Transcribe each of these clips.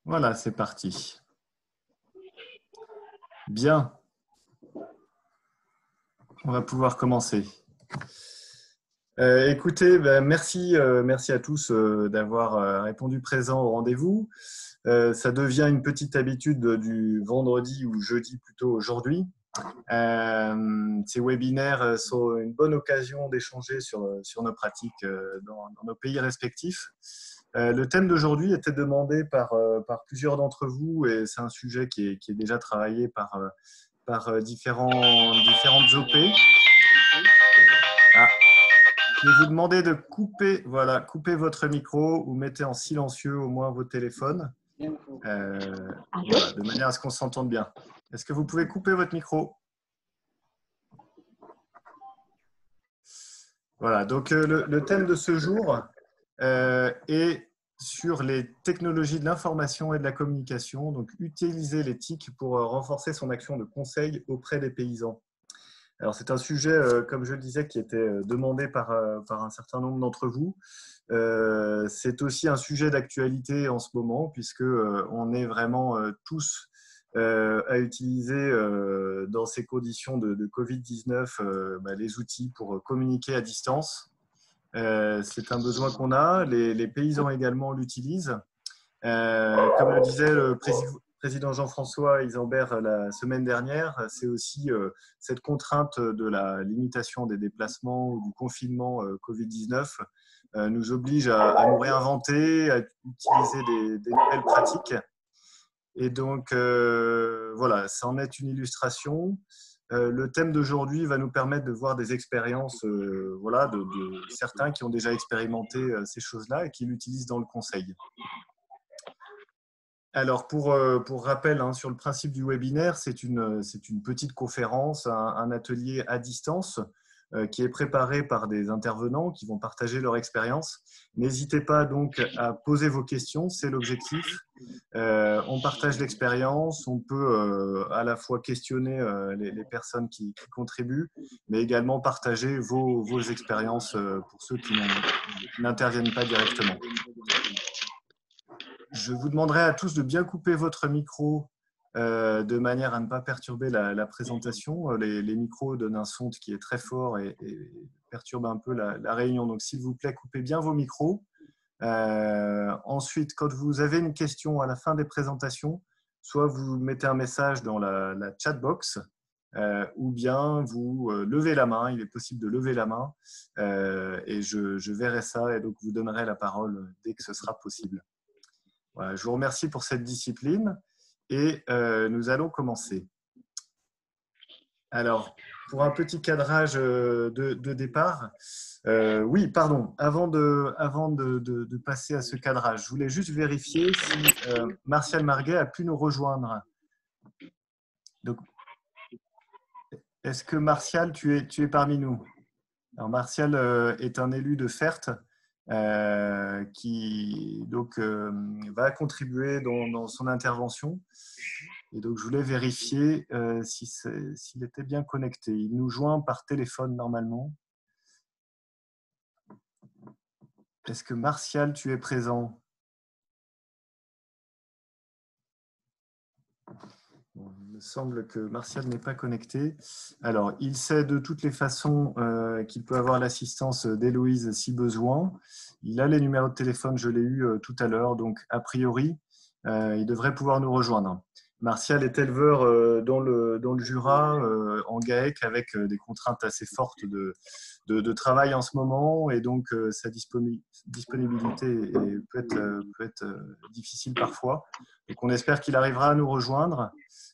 Voilà, c'est parti. Bien, on va pouvoir commencer. Écoutez, merci à tous d'avoir répondu présent au rendez-vous. Ça devient une petite habitude du vendredi ou jeudi plutôt aujourd'hui. Ces webinaires sont une bonne occasion d'échanger sur nos pratiques dans nos pays respectifs. Le thème d'aujourd'hui était demandé par plusieurs d'entre vous et c'est un sujet qui est déjà travaillé par différentes OP. Ah, je vais vous demander de couper, voilà, couper votre micro ou mettez en silencieux au moins vos téléphones, voilà, de manière à ce qu'on s'entende bien. Est-ce que vous pouvez couper votre micro? Voilà, donc le thème de ce jour est sur les technologies de l'information et de la communication, donc utiliser les TIC pour renforcer son action de conseil auprès des paysans. Alors c'est un sujet, comme je le disais, qui était demandé par un certain nombre d'entre vous. C'est aussi un sujet d'actualité en ce moment, puisque on est vraiment tous à utiliser dans ces conditions de Covid-19 les outils pour communiquer à distance. C'est un besoin qu'on a. Les paysans également l'utilisent. Comme le disait le président Jean-François Isambert la semaine dernière, c'est aussi cette contrainte de la limitation des déplacements ou du confinement Covid-19 nous oblige à nous réinventer, à utiliser des nouvelles pratiques. Et donc, voilà, ça en est une illustration. Le thème d'aujourd'hui va nous permettre de voir des expériences voilà, de certains qui ont déjà expérimenté ces choses-là et qui l'utilisent dans le conseil. Alors, pour rappel sur le principe du webinaire, c'est une petite conférence, un atelier à distance qui est préparé par des intervenants qui vont partager leur expérience. N'hésitez pas donc à poser vos questions, c'est l'objectif. On partage l'expérience, on peut à la fois questionner les personnes qui contribuent, mais également partager vos expériences pour ceux qui n'interviennent pas directement. Je vous demanderai à tous de bien couper votre micro de manière à ne pas perturber la présentation. Les micros donnent un son qui est très fort et perturbe un peu la réunion. Donc, s'il vous plaît, coupez bien vos micros. Ensuite, quand vous avez une question à la fin des présentations, soit vous mettez un message dans la chat box ou bien vous levez la main. Il est possible de lever la main et je verrai ça et donc vous donnerez la parole dès que ce sera possible. Voilà, je vous remercie pour cette discipline et nous allons commencer. Alors, pour un petit cadrage de départ, oui, pardon, avant de passer à ce cadrage, je voulais juste vérifier si Martial Marguet a pu nous rejoindre. Donc, est-ce que Martial, tu es parmi nous? Alors, Martial est un élu de Ferté qui donc, va contribuer dans son intervention. Et donc, je voulais vérifier s'il était bien connecté. Il nous joint par téléphone normalement. Est-ce que Martial, tu es présent? Bon, il me semble que Martial n'est pas connecté. Alors, il sait de toutes les façons qu'il peut avoir l'assistance d'Héloïse si besoin. Il a les numéros de téléphone, je l'ai eu tout à l'heure. Donc, a priori, il devrait pouvoir nous rejoindre. Martial est éleveur dans le Jura, en GAEC, avec des contraintes assez fortes de travail en ce moment. Et donc, sa disponibilité peut être difficile parfois. Donc, on espère qu'il arrivera à nous rejoindre.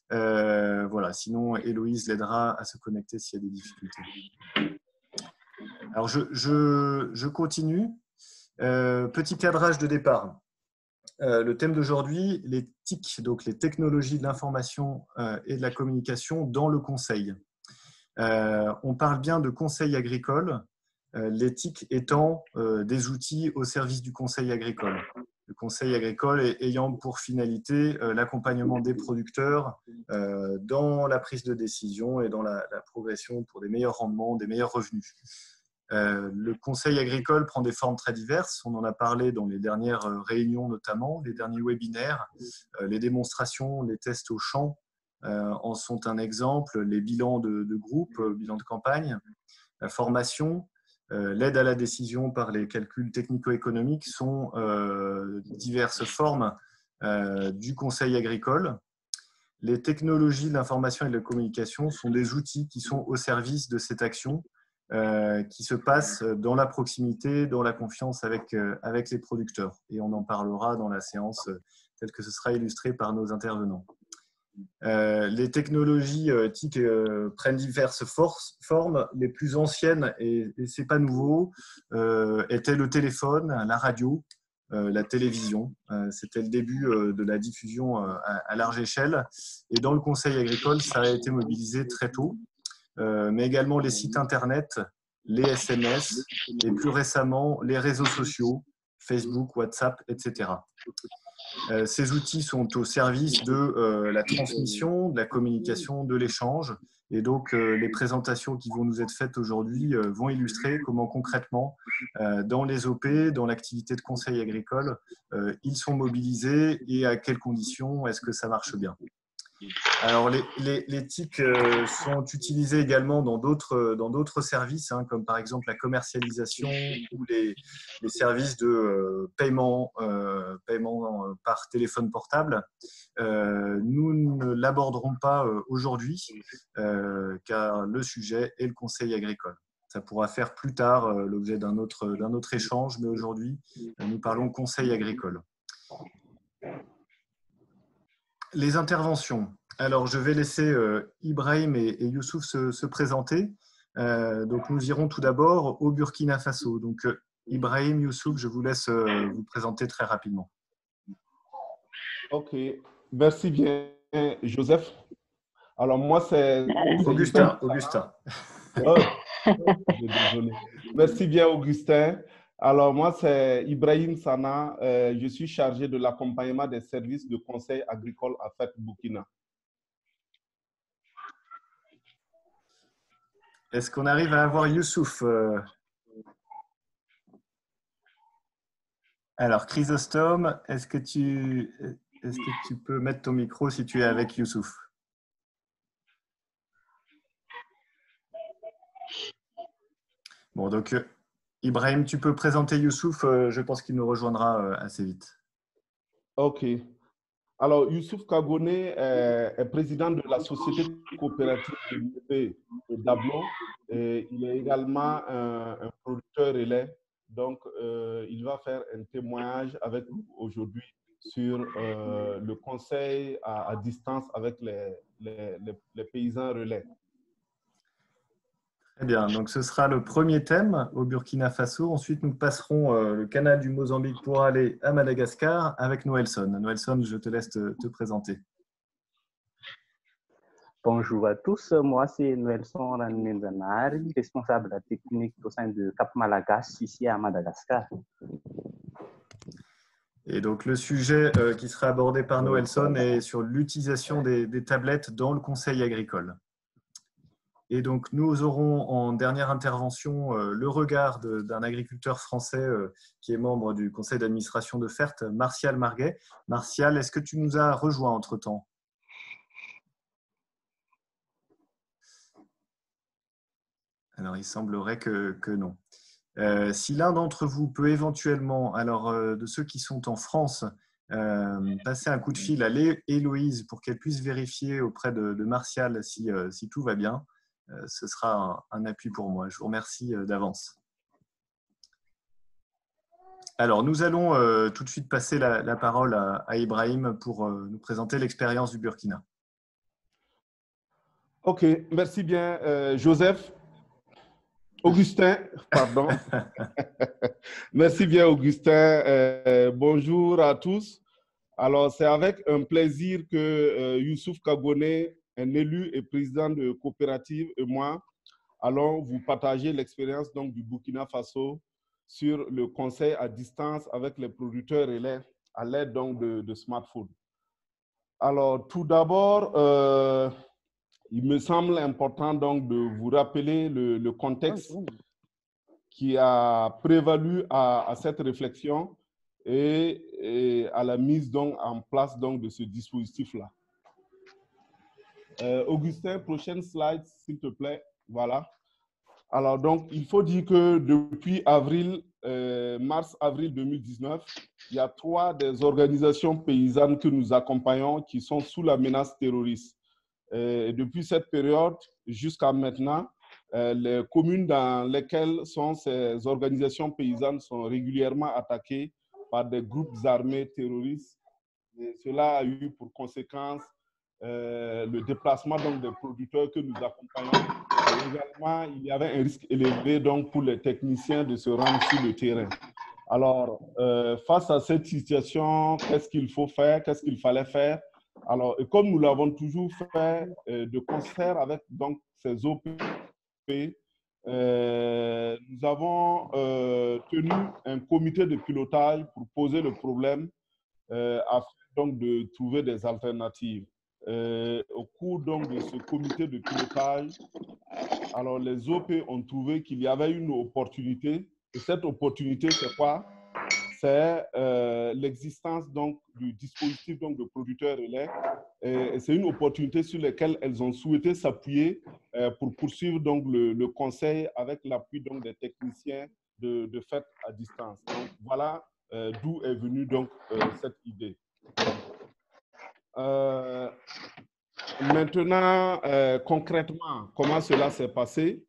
Voilà. Sinon, Héloïse l'aidera à se connecter s'il y a des difficultés. Alors, je continue. Petit cadrage de départ. Le thème d'aujourd'hui, les TIC, donc les technologies de l'information et de la communication dans le conseil. On parle bien de conseil agricole, les TIC étant des outils au service du conseil agricole. Le conseil agricole ayant pour finalité l'accompagnement des producteurs dans la prise de décision et dans la progression pour des meilleurs rendements, des meilleurs revenus. Le conseil agricole prend des formes très diverses. On en a parlé dans les dernières réunions notamment, les derniers webinaires. Les démonstrations, les tests au champ en sont un exemple. Les bilans de groupe, bilans de campagne, la formation, l'aide à la décision par les calculs technico-économiques sont diverses formes du conseil agricole. Les technologies de l'information et de la communication sont des outils qui sont au service de cette action qui se passe dans la proximité, dans la confiance avec les producteurs. Et on en parlera dans la séance telle que ce sera illustré par nos intervenants. Les technologies TIC prennent diverses formes. Les plus anciennes, et ce n'est pas nouveau, étaient le téléphone, la radio, la télévision. C'était le début de la diffusion à large échelle. Et dans le conseil agricole, ça a été mobilisé très tôt, mais également les sites internet, les SMS et plus récemment les réseaux sociaux, Facebook, WhatsApp, etc. Ces outils sont au service de la transmission, de la communication, de l'échange. Et donc, les présentations qui vont nous être faites aujourd'hui vont illustrer comment concrètement, dans les OP, dans l'activité de conseil agricole, ils sont mobilisés et à quelles conditions est-ce que ça marche bien. Alors, les TIC sont utilisés également dans d'autres services, hein, comme par exemple la commercialisation ou les services de paiement par téléphone portable. Nous ne l'aborderons pas aujourd'hui, car le sujet est le conseil agricole. Ça pourra faire plus tard l'objet d'un autre échange, mais aujourd'hui, nous parlons conseil agricole. Les interventions. Alors, je vais laisser Ibrahim et Youssouf se présenter. Donc, nous irons tout d'abord au Burkina Faso. Donc, Ibrahim, Youssouf, je vous laisse vous présenter très rapidement. Ok, merci bien, Joseph. Alors, moi, c'est Augustin. Oh, désolé. Merci bien, Augustin. Alors, moi, c'est Ibrahim Sana. Je suis chargé de l'accompagnement des services de conseil agricole à FET Burkina. Est-ce qu'on arrive à avoir Youssouf? Alors, Chrysostome, est-ce que tu peux mettre ton micro si tu es avec Youssouf? Bon, donc, Ibrahim, tu peux présenter Youssouf. Je pense qu'il nous rejoindra assez vite. OK. Alors, Youssouf Kagone est président de la société coopérative de l'UP d'Ablo. Il est également un producteur relais. Donc, il va faire un témoignage avec nous aujourd'hui sur le conseil à distance avec les paysans relais. Très bien, donc ce sera le premier thème au Burkina Faso. Ensuite, nous passerons le canal du Mozambique pour aller à Madagascar avec Noelson. Noelson, je te laisse te présenter. Bonjour à tous, moi c'est Noelson Ranmenzanari, responsable de la technique au sein de Cap Malagas, ici à Madagascar. Et donc le sujet qui sera abordé par Noelson est sur l'utilisation des tablettes dans le conseil agricole. Et donc, nous aurons en dernière intervention le regard d'un agriculteur français qui est membre du conseil d'administration de FERT, Martial Marguet. Martial, est-ce que tu nous as rejoint entre-temps? Alors, il semblerait que non. Si l'un d'entre vous peut éventuellement, alors de ceux qui sont en France, passer un coup de fil à Héloïse pour qu'elle puisse vérifier auprès de Martial si tout va bien. Ce sera un appui pour moi. Je vous remercie d'avance. Alors, nous allons tout de suite passer la parole à Ibrahim pour nous présenter l'expérience du Burkina. OK, merci bien, Joseph. Augustin, pardon. Merci bien, Augustin. Bonjour à tous. Alors, c'est avec un plaisir que Youssouf Kagone, un élu et président de coopérative, et moi, allons vous partager l'expérience donc du Burkina Faso sur le conseil à distance avec les producteurs relais à l'aide donc de smartphones. Alors, tout d'abord, il me semble important donc de vous rappeler le contexte qui a prévalu à cette réflexion et à la mise donc, en place donc, de ce dispositif-là. Augustin, prochaine slide, s'il te plaît. Voilà. Alors, donc, il faut dire que depuis mars-avril 2019, il y a 3 des organisations paysannes que nous accompagnons qui sont sous la menace terroriste. Et depuis cette période jusqu'à maintenant, les communes dans lesquelles sont ces organisations paysannes sont régulièrement attaquées par des groupes armés terroristes. Et cela a eu pour conséquence le déplacement donc, des producteurs que nous accompagnons. Et également, il y avait un risque élevé donc, pour les techniciens de se rendre sur le terrain. Alors, face à cette situation, qu'est-ce qu'il faut faire? Qu'est-ce qu'il fallait faire? Alors, et comme nous l'avons toujours fait de concert avec donc, ces OP, nous avons tenu un comité de pilotage pour poser le problème afin donc, de trouver des alternatives. Au cours donc, de ce comité de pilotage, alors les OP ont trouvé qu'il y avait une opportunité. Et cette opportunité, c'est quoi? C'est l'existence donc, du dispositif donc, de producteurs relais. Et c'est une opportunité sur laquelle elles ont souhaité s'appuyer pour poursuivre donc, le conseil avec l'appui donc, des techniciens de fait à distance. Donc, voilà d'où est venue donc, cette idée. Maintenant, concrètement, comment cela s'est passé?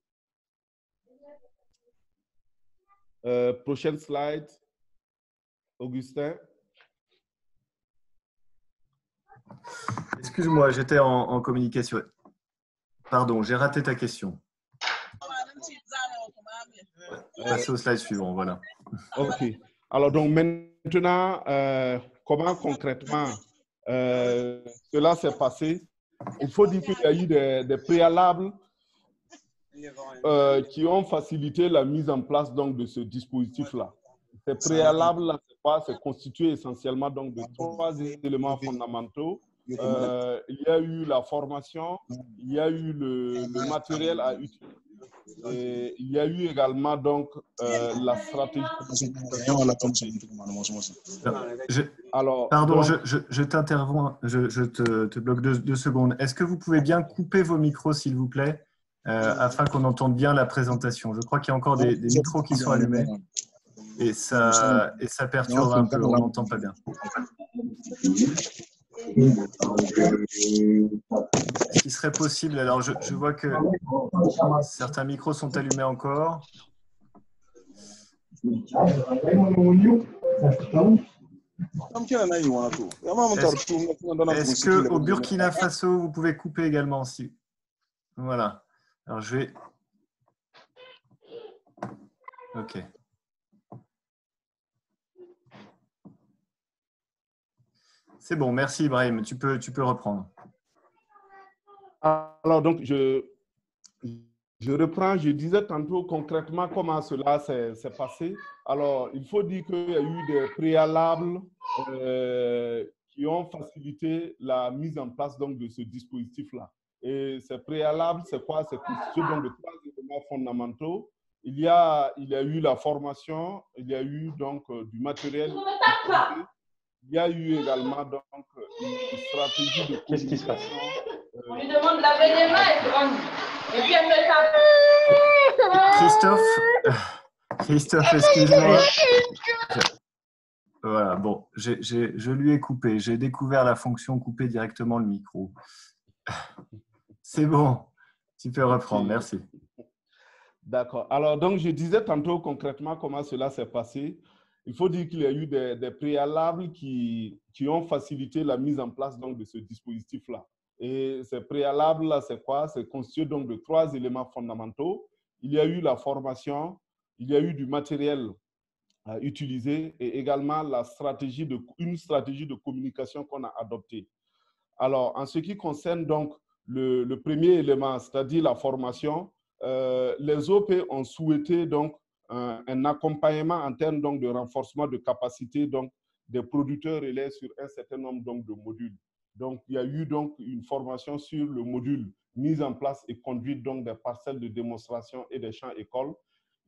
Prochaine slide. Augustin. Excuse-moi, j'étais en communication. Pardon, j'ai raté ta question. Passez au slide suivant, voilà. OK. Alors, donc maintenant, comment concrètement cela s'est passé? Il faut dire qu'il y a eu des préalables qui ont facilité la mise en place donc, de ce dispositif-là. Ces préalables-là, c'est quoi? C'est constitué essentiellement donc, de 3 éléments fondamentaux. Il y a eu la formation, il y a eu le matériel à utiliser. Et il y a eu également donc la stratégie. Pardon, je t'interromps, je te bloque 2 secondes. Est-ce que vous pouvez bien couper vos micros, s'il vous plaît, afin qu'on entende bien la présentation? Je crois qu'il y a encore des micros qui sont allumés et ça perturbe un peu, on n'entend pas bien. Est-ce qu'il serait possible, alors je vois que certains micros sont allumés encore. Est-ce qu'au Burkina Faso, vous pouvez couper également aussi? Voilà. Alors je vais... OK. C'est bon, merci Ibrahim. Tu peux reprendre. Alors donc, je reprends. Je disais tantôt concrètement comment cela s'est passé. Alors, il faut dire qu'il y a eu des préalables qui ont facilité la mise en place donc, de ce dispositif-là. Et ces préalables, c'est quoi? C'est constitué donc de 3 éléments fondamentaux. Il y a eu la formation, il y a eu donc du matériel. Il y a eu également donc une stratégie de communication. Qu'est-ce qui se passe? On lui demande de laver les mains et puis elle me tape. Christophe, excuse-moi. Voilà, bon, je lui ai coupé. J'ai découvert la fonction couper directement le micro. C'est bon, tu peux reprendre, merci. D'accord. Alors, donc, je disais tantôt concrètement comment cela s'est passé. Il faut dire qu'il y a eu des préalables qui ont facilité la mise en place donc, de ce dispositif-là. Et ces préalables-là, c'est quoi? C'est constitué donc de 3 éléments fondamentaux. Il y a eu la formation, il y a eu du matériel à utiliser et également une stratégie de communication qu'on a adoptée. Alors, en ce qui concerne donc le premier élément, c'est-à-dire la formation, les OP ont souhaité donc un accompagnement en termes donc, de renforcement de capacité donc, des producteurs relais sur un certain nombre donc, de modules. Donc, il y a eu donc une formation sur le module mise en place et conduite donc, des parcelles de démonstration et des champs écoles.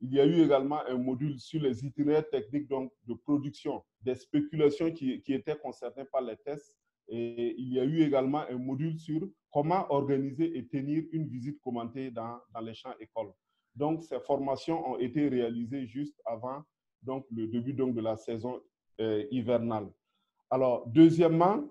il y a eu également un module sur les itinéraires techniques donc, de production, des spéculations qui étaient concernées par les tests. Et il y a eu également un module sur comment organiser et tenir une visite commentée dans les champs écoles. Donc, ces formations ont été réalisées juste avant donc, le début donc, de la saison hivernale. Alors, deuxièmement,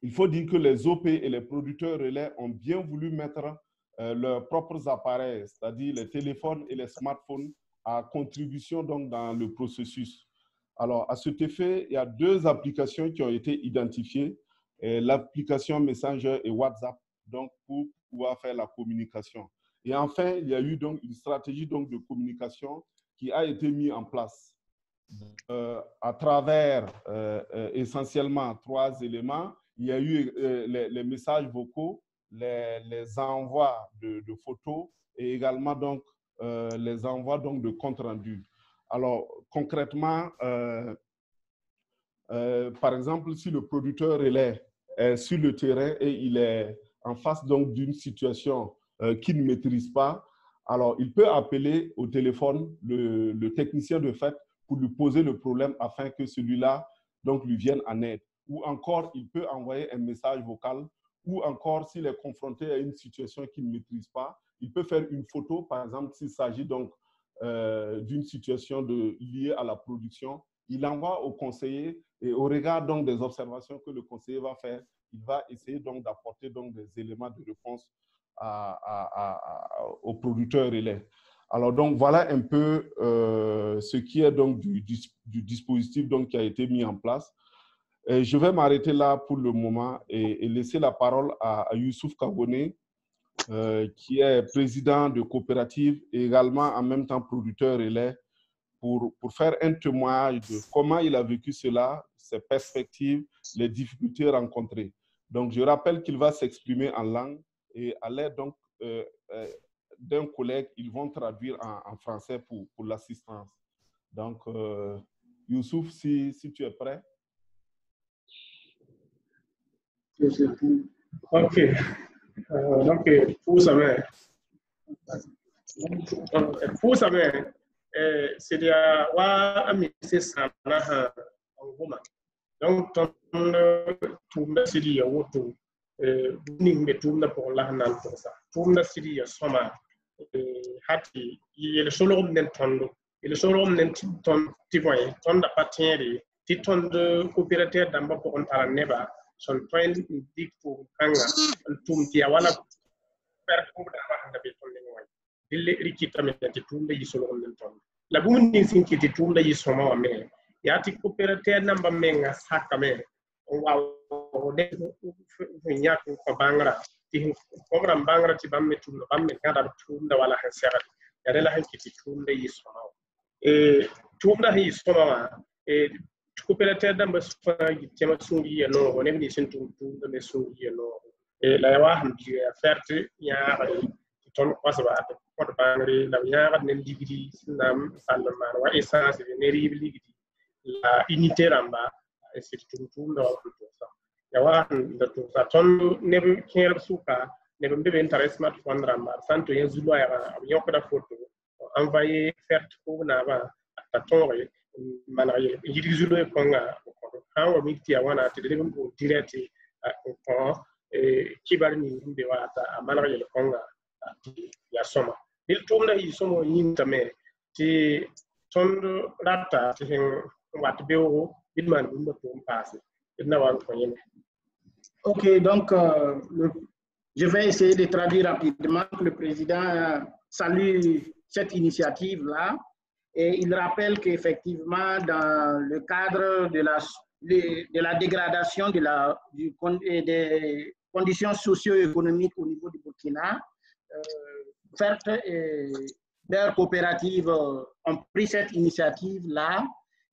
il faut dire que les OP et les producteurs relais ont bien voulu mettre leurs propres appareils, c'est-à-dire les téléphones et les smartphones, à contribution donc, dans le processus. Alors, à cet effet, il y a 2 applications qui ont été identifiées, l'application Messenger et WhatsApp, donc pour pouvoir faire la communication. Et enfin, il y a eu donc une stratégie donc, de communication qui a été mise en place à travers essentiellement 3 éléments. Il y a eu les messages vocaux, les envois de photos et également donc, les envois donc, de compte rendu. Alors, concrètement, par exemple, si le producteur est sur le terrain et il est en face donc d'une situation qu'il ne maîtrise pas, alors il peut appeler au téléphone le technicien de fait pour lui poser le problème afin que celui-là donc lui vienne en aide. Ou encore, il peut envoyer un message vocal, ou encore, s'il est confronté à une situation qu'il ne maîtrise pas, il peut faire une photo, par exemple, s'il s'agit donc d'une situation liée à la production. Il envoie au conseiller et au regard donc des observations que le conseiller va faire, il va essayer donc d'apporter donc des éléments de réponse au producteur relais. Alors donc voilà un peu ce qui est donc du dispositif donc qui a été mis en place. Et je vais m'arrêter là pour le moment et laisser la parole à Youssouf Kaboné, qui est président de coopérative et également en même temps producteur relais, pour faire un témoignage de comment il a vécu cela, ses perspectives, les difficultés rencontrées. Donc, je rappelle qu'il va s'exprimer en langue et à l'aide donc d'un collègue, ils vont traduire en français pour l'assistance. Donc, Youssouf, si tu es prêt. Ok. Donc, vous savez, c'est de wa amisi sana ngoma. Donc, tumna sidi ya woto ning me tumna pour la nan pour ça. Tumna sidi ya soma hati il solo nen tondo. Il solo nen ton tivoy tonda patiere ti tondo coopérateur d'amba pour on tala neba son point dik pour kanga tum ti wala per ko da ba be tonde ngoy. Dille rikita men ti tumda yi solo nen tondo. La bumuni sinki ti tumda yi soma wa me yati coopérateur namba menga sakame wa de nya ko bangra ti ko bangra ti bamme tumda bamme kada tumda wala han sera ya la han ki tumda yi soma tumda yi soma coopérateur namba fa tema sungi ya no woni ni sin tumda me sungi ya no la wa han bi ferte ya ton wasaba ko bangri la ya ne ligidi sinam sallama wa essence ne ligidi la unité ramba c'est tout dans tout ça ya wa de tout ça ton ne kër suka ne be be intéressement fond ramba santo ya zulu ya yoko da photo envoyer faire ko na ba ta tore mana yiri zulu ko nga ko hawo mikti ya wana te de ko direct ko kibar ni be wata mana yele ko nga ya soma il tumna yi somo yintame ti ton rata ti Ok, donc je vais essayer de traduire rapidement. Le président salue cette initiative-là et il rappelle qu'effectivement, dans le cadre de la dégradation des conditions socio-économiques au niveau du Burkina, FERT et leurs coopératives ont pris cette initiative-là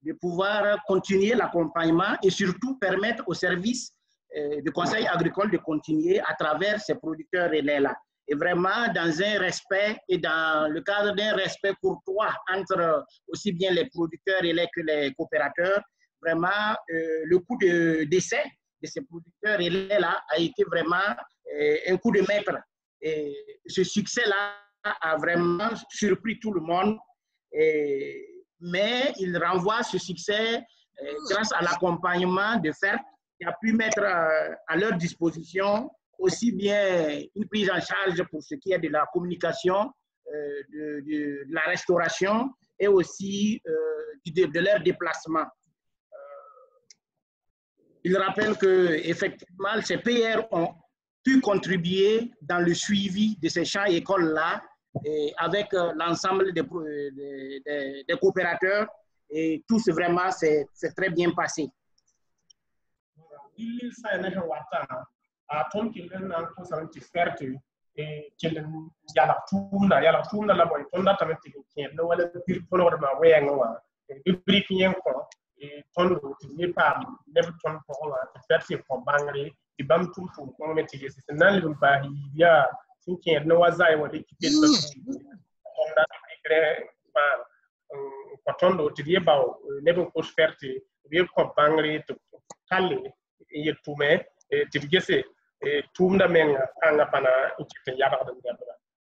de pouvoir continuer l'accompagnement et surtout permettre aux services de conseil agricole de continuer à travers ces producteurs relais-là. Et vraiment dans un respect et dans le cadre d'un respect courtois entre aussi bien les producteurs relais que les coopérateurs, vraiment le coup de décès de ces producteurs relais-là a été vraiment un coup de maître. Et ce succès-là a vraiment surpris tout le monde. mais il renvoie ce succès grâce à l'accompagnement de FERT qui a pu mettre à leur disposition aussi bien une prise en charge pour ce qui est de la communication, de la restauration et aussi de leur déplacement. Il rappelle qu'effectivement, ces PR ont pu contribuer dans le suivi de ces champs écoles-là avec l'ensemble des coopérateurs et tout vraiment c'est très bien passé.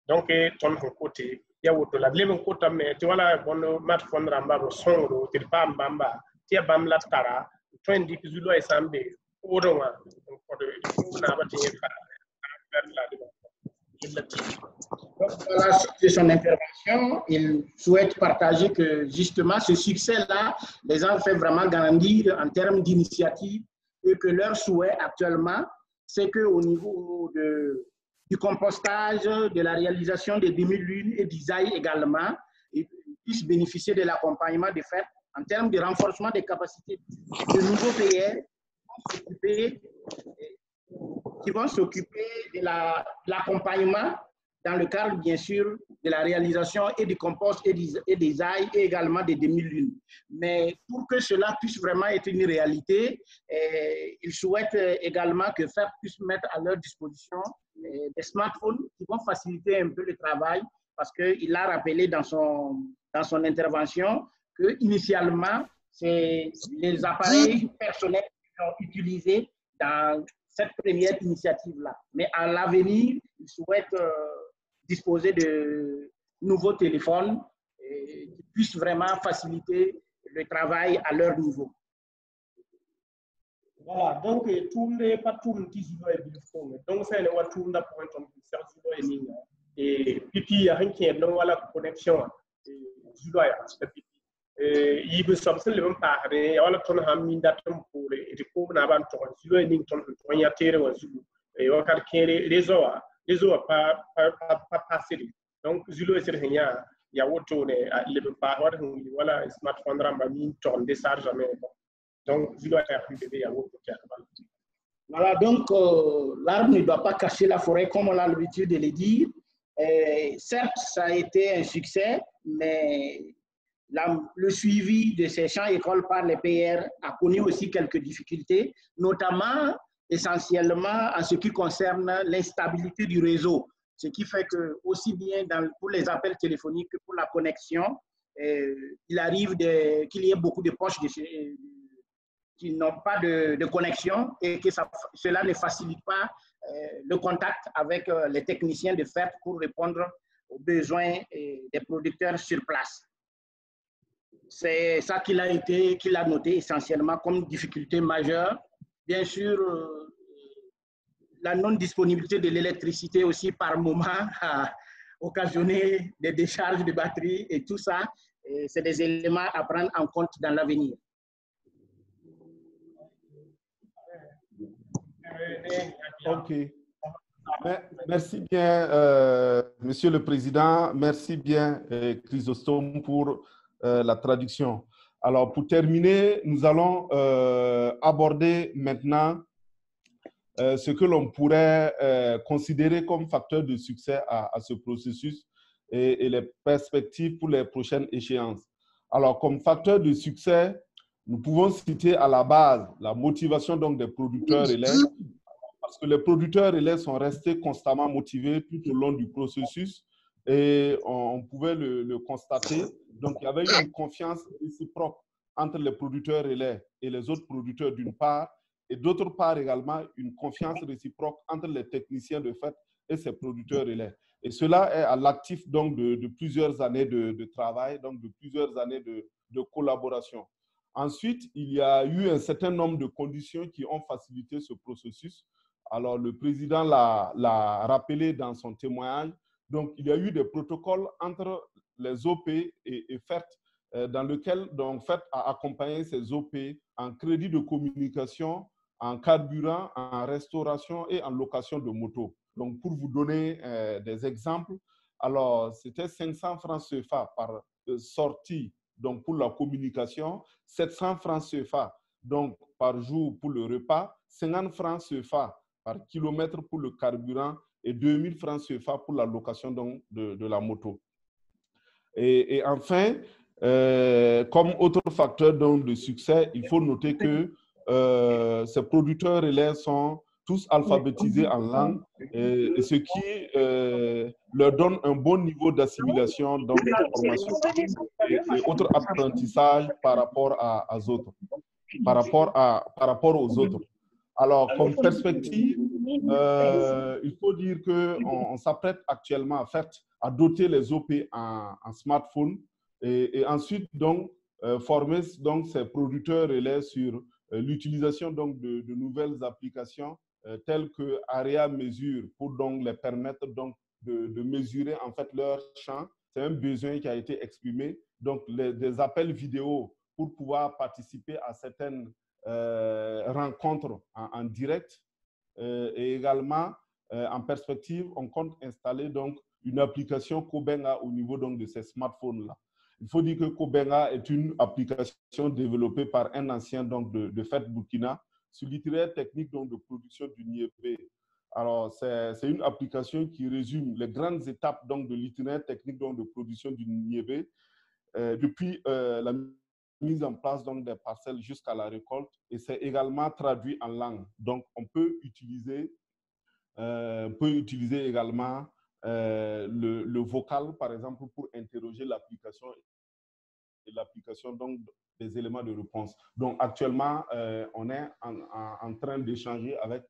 donc ton côté ya woto la leben kota me ti wala bono mat fon ramba ro songo ti pam bamba ti bam la tara to indi ki zulo e sambe odo wa ko de na ba ti fa À la suite de son intervention, il souhaite partager que justement ce succès-là les a fait vraiment grandir en termes d'initiative et que leur souhait actuellement, c'est qu'au niveau du compostage, de la réalisation des demi-lunes et d'ISAI également, ils puissent bénéficier de l'accompagnement de FERT en termes de renforcement des capacités de nouveaux PR qui vont s'occuper de l'accompagnement dans le cadre, bien sûr, de la réalisation et du compost et des ailes et également des demi-lunes. Mais pour que cela puisse vraiment être une réalité, ils souhaitent également que FERT puisse mettre à leur disposition des smartphones qui vont faciliter un peu le travail parce qu'il a rappelé dans son intervention qu'initialement, c'est les appareils personnels qui sont utilisés dans cette première initiative-là. Mais à l'avenir, ils souhaitent disposer de nouveaux téléphones qui puissent vraiment faciliter le travail à leur niveau. Voilà, donc tout le monde pas tout le monde qui joue et donc c'est le tout le monde pour un service et puis il y a rien qui est dans la connexion il veut sortir le même par et voilà ton ami d'attendre pour et du coup on a ban ton zulu et ning ton ton ya tere wa zulu et on a créé les eaux pas passer donc zulu c'est rien il y a autre le pas voilà smartphone ramba min ton décharge jamais donc zulu a arrivé il y a autre. Voilà, donc l'arbre ne doit pas cacher la forêt comme on a l'habitude de le dire. Certes, ça a été un succès, mais le suivi de ces champs écoles par les PR a connu aussi quelques difficultés, notamment essentiellement en ce qui concerne l'instabilité du réseau. Ce qui fait que, aussi bien pour les appels téléphoniques que pour la connexion, il arrive qu'il y ait beaucoup de poches qui n'ont pas de connexion et que cela ne facilite pas le contact avec les techniciens de FERT pour répondre aux besoins des producteurs sur place. C'est ça qu'il a noté essentiellement comme difficulté majeure. Bien sûr, la non-disponibilité de l'électricité aussi par moment a occasionné des décharges de batterie et tout ça, c'est des éléments à prendre en compte dans l'avenir. Ok. Merci bien, Monsieur le Président. Merci bien, Chrysostome, pour la traduction. Alors, pour terminer, nous allons aborder maintenant ce que l'on pourrait considérer comme facteur de succès à ce processus et les perspectives pour les prochaines échéances. Alors, comme facteur de succès, nous pouvons citer à la base la motivation donc des producteurs relais, parce que les producteurs relais sont restés constamment motivés tout au long du processus et on pouvait le constater. Donc, il y avait une confiance réciproque entre les producteurs relais et les autres producteurs d'une part, et d'autre part également une confiance réciproque entre les techniciens de FERT et ces producteurs relais. Et cela est à l'actif donc de plusieurs années de travail, donc de plusieurs années de collaboration. Ensuite, il y a eu un certain nombre de conditions qui ont facilité ce processus. Alors, le président l'a rappelé dans son témoignage. Donc, il y a eu des protocoles entre les OP et FERT, dans lequel donc, FERT a accompagné ces OP en crédit de communication, en carburant, en restauration et en location de motos. Donc, pour vous donner des exemples, alors, c'était 500 francs CFA par sortie donc pour la communication, 700 francs CFA donc par jour pour le repas, 50 francs CFA par kilomètre pour le carburant et 2000 francs CFA pour la location donc, de la moto. Et enfin, comme autre facteur donc, de succès, il faut noter que ces producteurs relais sont tous alphabétisés en langue, et ce qui leur donne un bon niveau d'assimilation dans l'information et autres apprentissages par rapport aux autres. Par rapport aux autres. Alors, comme perspective, il faut dire qu'on s'apprête actuellement à doter les OP en smartphone et ensuite donc former donc ces producteurs relais sur l'utilisation donc de nouvelles applications telles que Area Mesure pour donc les permettre donc de mesurer en fait leur champ. C'est un besoin qui a été exprimé. Donc des appels vidéo pour pouvoir participer à certaines rencontres en direct. Et également, en perspective, on compte installer donc une application Kobenga au niveau donc, de ces smartphones-là. Il faut dire que Kobenga est une application développée par un ancien donc, de FERT Burkina sur l'itinéraire technique donc, de production du Niébé. Alors, c'est une application qui résume les grandes étapes donc, de l'itinéraire technique donc, de production du Niébé depuis la mise en place donc, des parcelles jusqu'à la récolte, et c'est également traduit en langue. Donc, on peut utiliser également le vocal, par exemple, pour interroger l'application et l'application donc des éléments de réponse. Donc, actuellement, on est en train d'échanger avec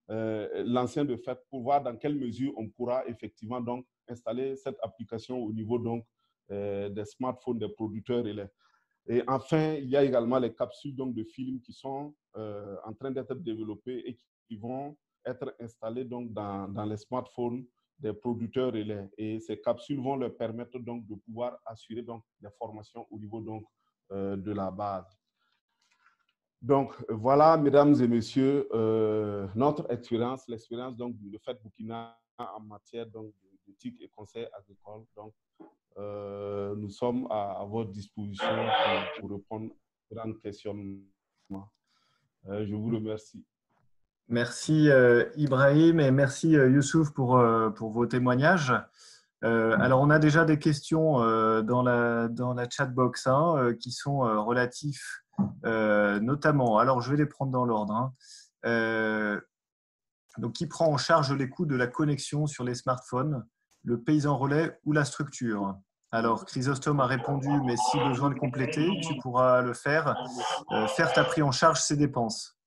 l'ancien de FERT pour voir dans quelle mesure on pourra effectivement donc installer cette application au niveau donc des smartphones des producteurs relais. Et enfin, il y a également les capsules donc, de films qui sont en train d'être développées et qui vont être installées donc, dans les smartphones des producteurs relais. Et ces capsules vont leur permettre donc, de pouvoir assurer donc, des formations au niveau donc, de la base. Donc, voilà, mesdames et messieurs, notre expérience, l'expérience donc de FERT Burkina en matière d'éthique et conseil agricole. Donc, nous sommes à votre disposition pour répondre à grandes questions. Je vous remercie. Merci Ibrahim et merci Youssouf pour vos témoignages. Alors, on a déjà des questions dans la chatbox qui sont relatifs notamment. Alors, je vais les prendre dans l'ordre. Donc, qui prend en charge les coûts de la connexion sur les smartphones, le paysan relais ou la structure? Alors, Chrysostome a répondu, mais si besoin de compléter, tu pourras le faire. FERT a pris en charge ses dépenses.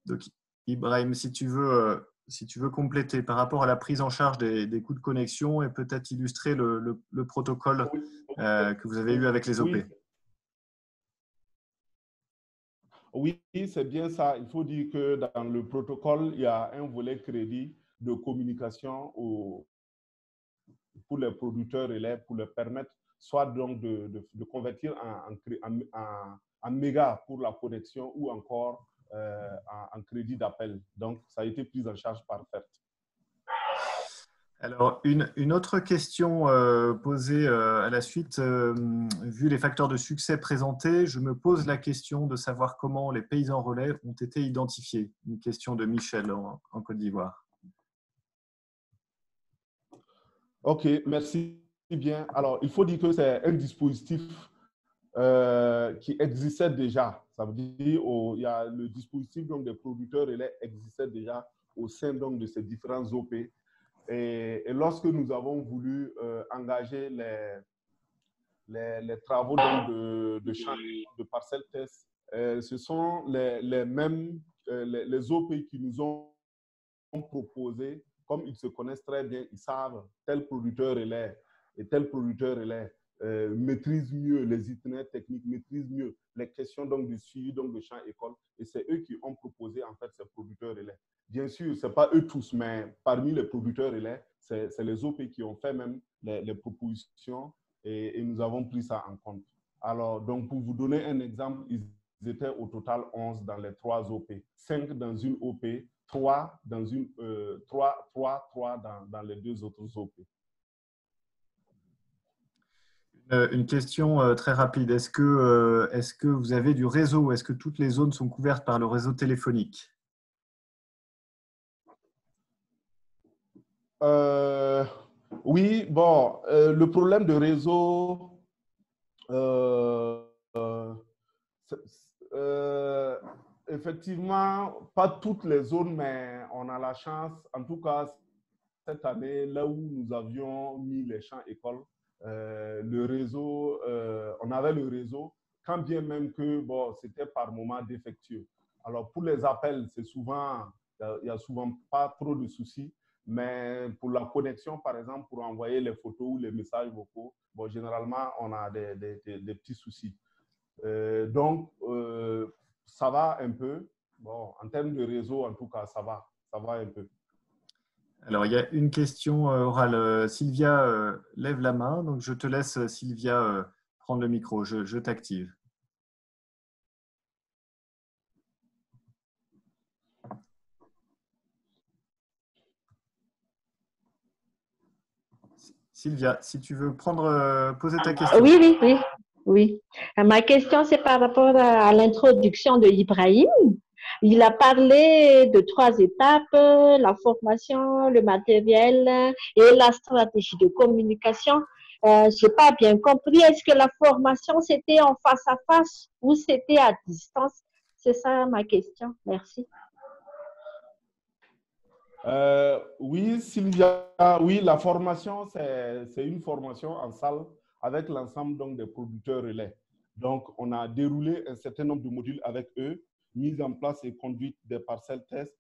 Donc, Ibrahim, si tu veux compléter par rapport à la prise en charge des coûts de connexion et peut-être illustrer le protocole que vous avez eu avec les OP. Oui, c'est bien ça. Il faut dire que dans le protocole, il y a un volet crédit de communication pour les producteurs relais pour leur permettre soit donc de convertir en mégas pour la connexion ou encore en crédit d'appel. Donc, ça a été pris en charge par FERT. Alors, une autre question posée à la suite, vu les facteurs de succès présentés, je me pose la question de savoir comment les paysans relais ont été identifiés. Une question de Michel en Côte d'Ivoire. OK, merci bien. Alors, il faut dire que c'est un dispositif qui existait déjà. Ça veut dire il y a le dispositif donc, des producteurs relais existait déjà au sein donc, de ces différents OP. Et lorsque nous avons voulu engager les travaux donc, de champ de parcelles test, ce sont les mêmes les OP qui nous ont proposé comme ils se connaissent très bien, ils savent tel producteur relais et tel producteur relais maîtrisent mieux les itinéraires techniques, maîtrisent mieux les questions donc, du suivi donc, de champ école. Et c'est eux qui ont proposé en fait ces producteurs relais. Bien sûr, ce n'est pas eux tous, mais parmi les producteurs relais, c'est les OP qui ont fait même les propositions et nous avons pris ça en compte. Alors, donc, pour vous donner un exemple, ils étaient au total 11 dans les 3 OP, 5 dans une OP, 3 dans une, 3 dans les 2 autres OP. Une question très rapide. Est-ce que vous avez du réseau? Est-ce que toutes les zones sont couvertes par le réseau téléphonique? Oui, bon, le problème de réseau, effectivement, pas toutes les zones, mais on a la chance, en tout cas, cette année, là où nous avions mis les champs écoles, le réseau, on avait le réseau, quand bien même que bon, c'était par moment défectueux. Alors, pour les appels, c'est souvent, il n'y a souvent pas trop de soucis, mais pour la connexion, par exemple, pour envoyer les photos ou les messages vocaux, bon, généralement, on a des petits soucis. Donc, ça va un peu. Bon, en termes de réseau, en tout cas, ça va un peu. Alors, il y a une question orale. Sylvia lève la main, donc je te laisse, Sylvia, prendre le micro. Je t'active. Sylvia, si tu veux poser ta question. Oui. Ma question, c'est par rapport à l'introduction de Ibrahim. Il a parlé de 3 étapes, la formation, le matériel et la stratégie de communication. Je n'ai pas bien compris. Est-ce que la formation, c'était en face à face ou c'était à distance? C'est ça ma question. Merci. Oui, Sylvia, oui, la formation, c'est une formation en salle avec l'ensemble donc, des producteurs relais. Donc, on a déroulé un certain nombre de modules avec eux, mise en place et conduite des parcelles tests,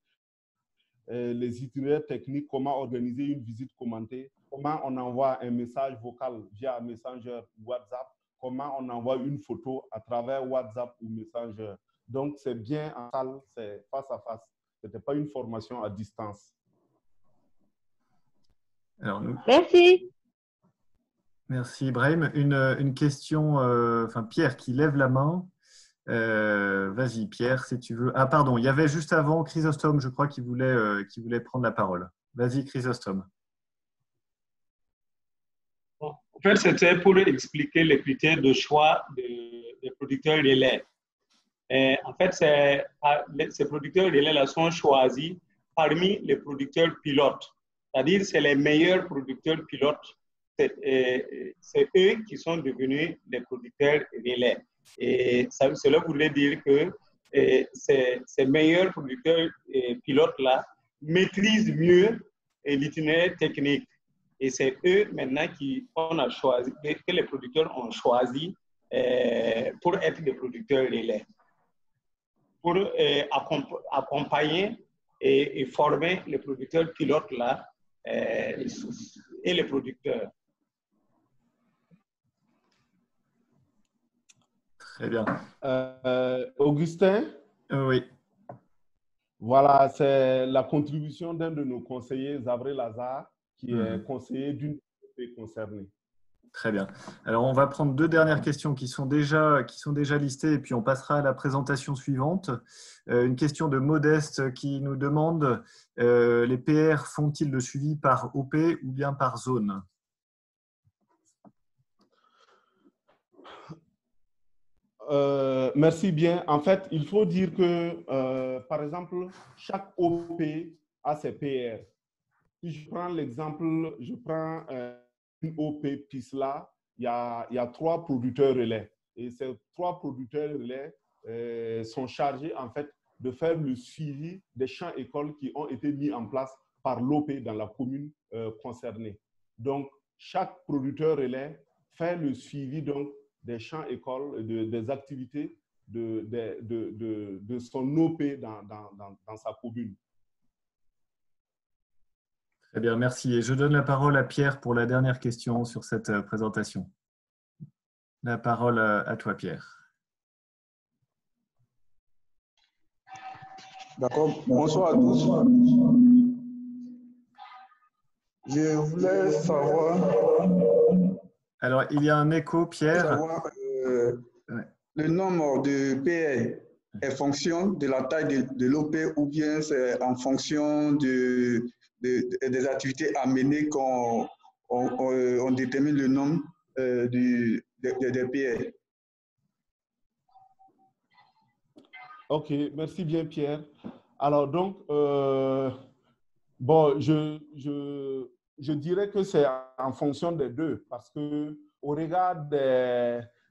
les itinéraires techniques, comment organiser une visite commentée, comment on envoie un message vocal via Messenger WhatsApp, comment on envoie une photo à travers WhatsApp ou Messenger. Donc, c'est bien en salle, c'est face à face. Ce n'était pas une formation à distance. Alors, Merci. Merci, Ibrahim. Une question, Pierre qui lève la main. Vas-y, Pierre, si tu veux. Ah, pardon, il y avait juste avant Chrysostome, je crois, qui voulait prendre la parole. Vas-y, Chrysostome. En fait, c'était pour expliquer les critères de choix des producteurs relais. En fait, ces producteurs relais-là sont choisis parmi les producteurs pilotes. C'est-à-dire, c'est les meilleurs producteurs pilotes. C'est eux qui sont devenus les producteurs relais. Et cela voudrait dire que ces meilleurs producteurs pilotes-là maîtrisent mieux l'itinéraire technique. Et c'est eux maintenant qu'on a choisi, que les producteurs ont choisi pour être des producteurs relais, pour accompagner et former les producteurs pilotes là et les producteurs. Très bien. Augustin? Oui. Voilà, c'est la contribution d'un de nos conseillers, Zabré Lazare, qui est conseiller d'une OP concernée. Très bien. Alors, on va prendre 2 dernières questions qui sont déjà listées et puis on passera à la présentation suivante. Une question de Modeste qui nous demande les PR font-ils le suivi par OP ou bien par zone? Merci bien. En fait, il faut dire que, par exemple, chaque OP a ses PR. Si je prends l'exemple, je prends une OP PISLA, il y a 3 producteurs relais. Et ces 3 producteurs relais sont chargés, en fait, de faire le suivi des champs écoles qui ont été mis en place par l'OP dans la commune concernée. Donc, chaque producteur relais fait le suivi donc, des champs écoles, des activités de son OP dans sa commune. Très bien, merci. Et je donne la parole à Pierre pour la dernière question sur cette présentation. La parole à toi, Pierre. D'accord. Bonsoir à tous. Je voulais savoir. Alors, il y a un écho, Pierre. Savoir, le nombre de PL est fonction de la taille de l'OP ou bien c'est en fonction des activités à mener qu'on détermine le nombre des PL. Ok, merci bien Pierre. Alors donc, bon, je dirais que c'est en fonction des deux parce que au regard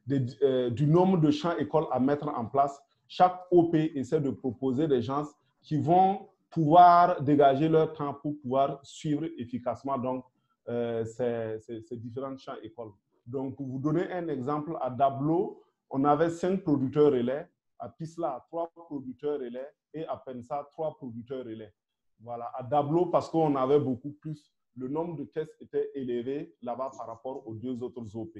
du nombre de champs écoles à mettre en place, chaque OP essaie de proposer des gens qui vont pouvoir dégager leur temps pour pouvoir suivre efficacement donc, ces différents champs écoles. Donc, pour vous donner un exemple, à Dablo, on avait 5 producteurs relais, à Pisla, 3 producteurs relais et à Pensa, 3 producteurs relais. Voilà, à Dablo, parce qu'on avait beaucoup plus, le nombre de tests était élevé là-bas par rapport aux 2 autres OP.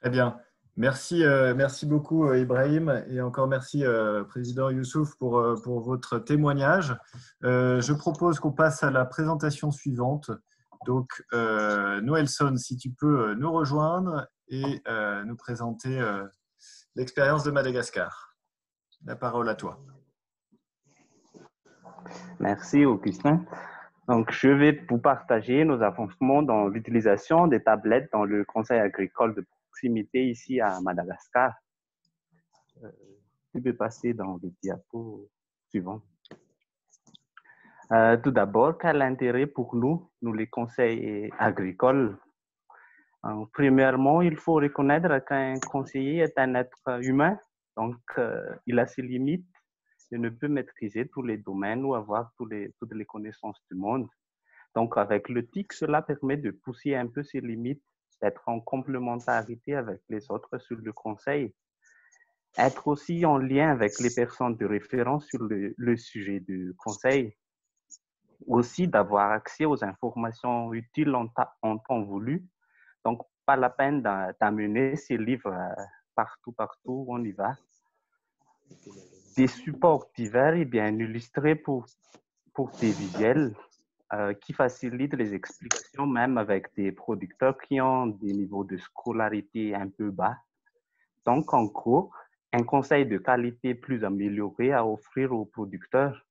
Très bien. Merci, merci beaucoup Ibrahim et encore merci Président Youssouf pour votre témoignage. Je propose qu'on passe à la présentation suivante. Donc Noëlson, si tu peux nous rejoindre et nous présenter l'expérience de Madagascar. La parole à toi. Merci Augustin. Donc, je vais vous partager nos avancements dans l'utilisation des tablettes dans le conseil agricole de proximité ici à Madagascar. Tu peux passer dans le diapo suivant. Tout d'abord, quel intérêt pour nous les conseils agricoles? Premièrement, il faut reconnaître qu'un conseiller est un être humain, donc il a ses limites. Il ne peut maîtriser tous les domaines ou avoir toutes les connaissances du monde. Donc, avec le TIC, cela permet de pousser un peu ses limites, d'être en complémentarité avec les autres sur le conseil, être aussi en lien avec les personnes de référence sur le sujet du conseil, aussi d'avoir accès aux informations utiles en temps voulu. Donc, pas la peine d'amener ces livres partout où on y va. Des supports divers et bien illustrés pour des visuels qui facilitent les explications, même avec des producteurs qui ont des niveaux de scolarité un peu bas. Donc, en gros, un conseil de qualité plus amélioré à offrir aux producteurs.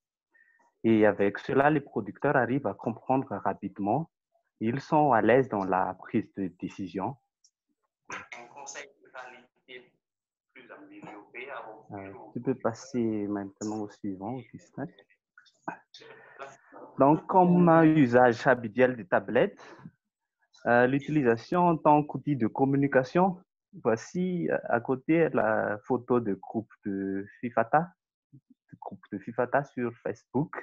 Et avec cela, les producteurs arrivent à comprendre rapidement. Ils sont à l'aise dans la prise de décision. Un conseil de qualité plus amélioré à offrir tu peux passer maintenant au suivant, Augustin. Donc, comme usage habituel des tablettes, l'utilisation en tant qu'outil de communication, voici à côté la photo de groupe de FIFATA sur Facebook.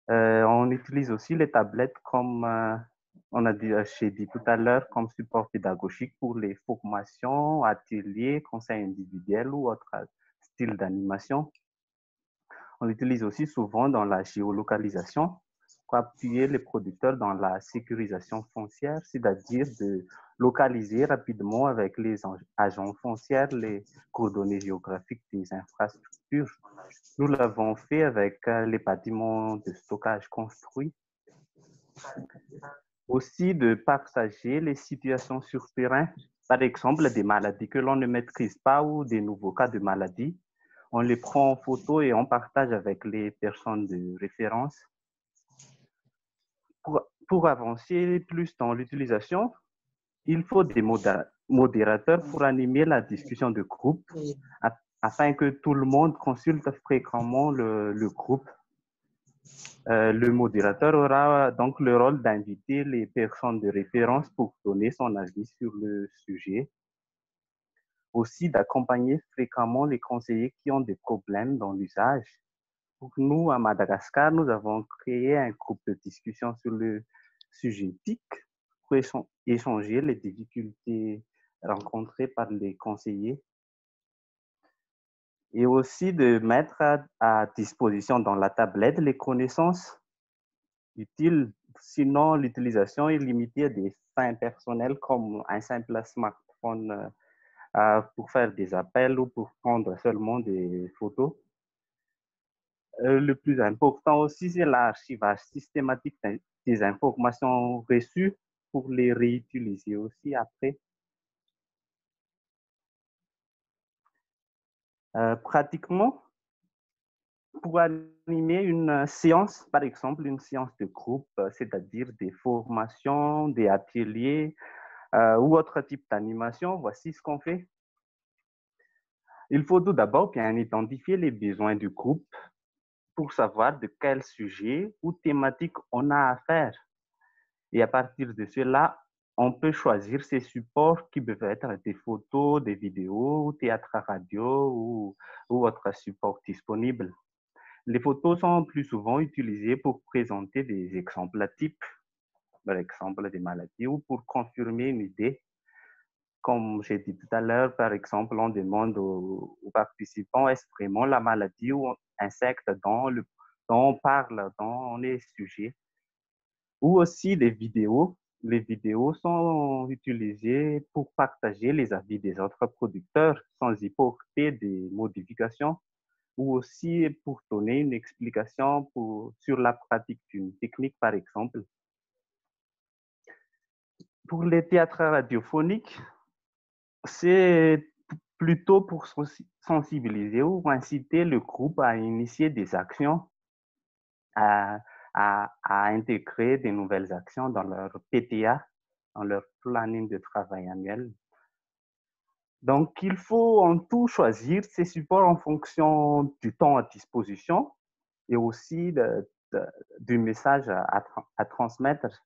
On utilise aussi les tablettes comme j'ai dit tout à l'heure, comme support pédagogique pour les formations, ateliers, conseils individuels ou autres styles d'animation. On l'utilise aussi souvent dans la géolocalisation pour appuyer les producteurs dans la sécurisation foncière, c'est-à-dire de localiser rapidement avec les agents foncières les coordonnées géographiques des infrastructures. Nous l'avons fait avec les bâtiments de stockage construits. Aussi de partager les situations sur terrain, par exemple des maladies que l'on ne maîtrise pas ou des nouveaux cas de maladies. On les prend en photo et on partage avec les personnes de référence. Pour avancer plus dans l'utilisation, il faut des modérateurs pour animer la discussion de groupe afin que tout le monde consulte fréquemment le groupe. Le modérateur aura donc le rôle d'inviter les personnes de référence pour donner son avis sur le sujet. Aussi d'accompagner fréquemment les conseillers qui ont des problèmes dans l'usage. Pour nous, à Madagascar, nous avons créé un groupe de discussion sur le sujet TIC pour échanger les difficultés rencontrées par les conseillers. et aussi de mettre à disposition dans la tablette les connaissances utiles. Sinon, l'utilisation est limitée à des fins personnelles comme un simple smartphone pour faire des appels ou pour prendre seulement des photos. Le plus important aussi, c'est l'archivage systématique des informations reçues pour les réutiliser aussi après. Pratiquement, pour animer une séance, par exemple une séance de groupe, c'est-à-dire des formations, des ateliers ou autre type d'animation, voici ce qu'on fait. Il faut tout d'abord bien identifier les besoins du groupe pour savoir de quel sujet ou thématique on a à faire. Et à partir de cela, on peut choisir ces supports qui peuvent être des photos, des vidéos, théâtre radio ou autres supports disponibles. Les photos sont plus souvent utilisées pour présenter des exemples types, par exemple des maladies, ou pour confirmer une idée. Comme j'ai dit tout à l'heure, par exemple, on demande aux participants est-ce vraiment la maladie ou insecte dont on parle dans les sujets. Ou aussi des vidéos. Les vidéos sont utilisées pour partager les avis des autres producteurs sans y porter des modifications, ou aussi pour donner une explication sur la pratique d'une technique, par exemple. Pour les théâtres radiophoniques, c'est plutôt pour sensibiliser ou inciter le groupe à initier des actions, à intégrer des nouvelles actions dans leur PTA, dans leur planning de travail annuel. Donc, il faut en tout choisir ces supports en fonction du temps à disposition et aussi du message à transmettre.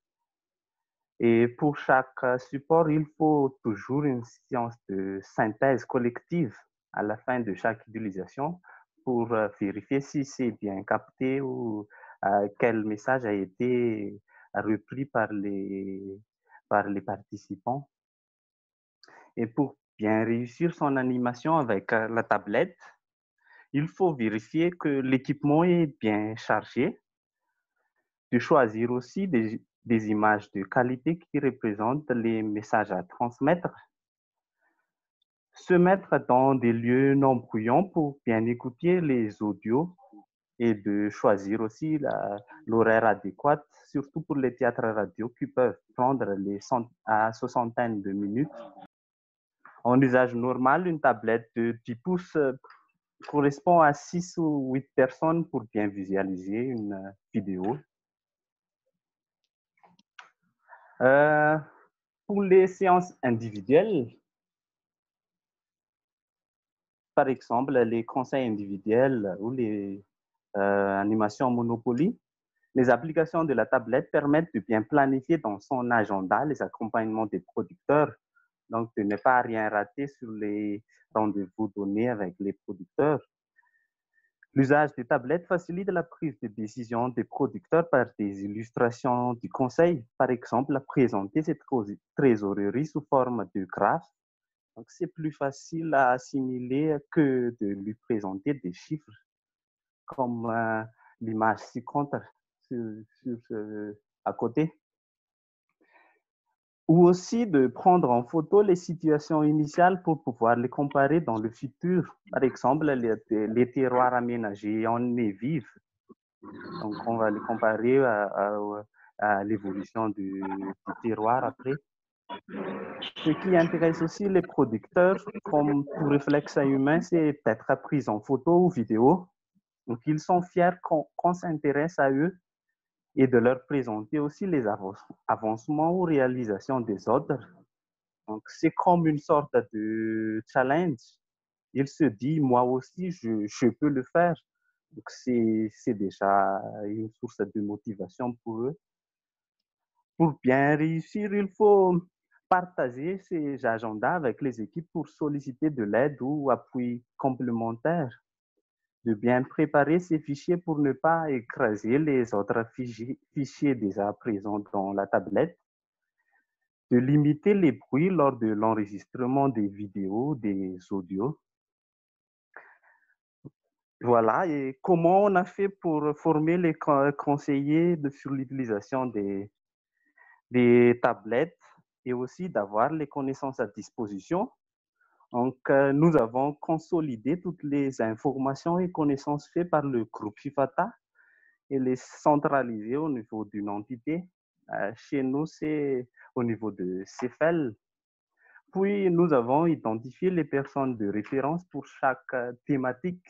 Et pour chaque support, il faut toujours une séance de synthèse collective à la fin de chaque utilisation pour vérifier si c'est bien capté ou quel message a été repris par les participants. Et pour bien réussir son animation avec la tablette, il faut vérifier que l'équipement est bien chargé, de choisir aussi des images de qualité qui représentent les messages à transmettre, se mettre dans des lieux non bruyants pour bien écouter les audios et de choisir aussi l'horaire adéquat, surtout pour les théâtres radio qui peuvent prendre à soixantaine de minutes. En usage normal, une tablette de 10 pouces correspond à 6 ou 8 personnes pour bien visualiser une vidéo. Pour les séances individuelles, par exemple, les conseils individuels ou les animations Monopoly, les applications de la tablette permettent de bien planifier dans son agenda les accompagnements des producteurs, donc de ne pas rien rater sur les rendez-vous donnés avec les producteurs. L'usage des tablettes facilite la prise de décision des producteurs par des illustrations du conseil. Par exemple, présenter cette trésorerie sous forme de graphe. Donc, c'est plus facile à assimiler que de lui présenter des chiffres comme l'image ci-contre à côté. Ou aussi de prendre en photo les situations initiales pour pouvoir les comparer dans le futur. Par exemple, les terroirs aménagés en nez vif. Donc, on va les comparer à l'évolution du terroir après. Ce qui intéresse aussi les producteurs, comme tout réflexe humain, c'est d'être pris en photo ou vidéo. Donc, ils sont fiers qu'on s'intéresse à eux et de leur présenter aussi les avancements ou réalisations des autres. Donc, c'est comme une sorte de challenge. Il se dit, moi aussi, je peux le faire. Donc, c'est déjà une source de motivation pour eux. Pour bien réussir, il faut partager ces agendas avec les équipes pour solliciter de l'aide ou appui complémentaire, de bien préparer ces fichiers pour ne pas écraser les autres fichiers déjà présents dans la tablette, de limiter les bruits lors de l'enregistrement des vidéos, des audios. Voilà, et comment on a fait pour former les conseillers sur l'utilisation des tablettes et aussi d'avoir les connaissances à disposition. Donc, nous avons consolidé toutes les informations et connaissances faites par le groupe FIFATA et les centraliser au niveau d'une entité. Chez nous, c'est au niveau de CEFEL. Puis, nous avons identifié les personnes de référence pour chaque thématique.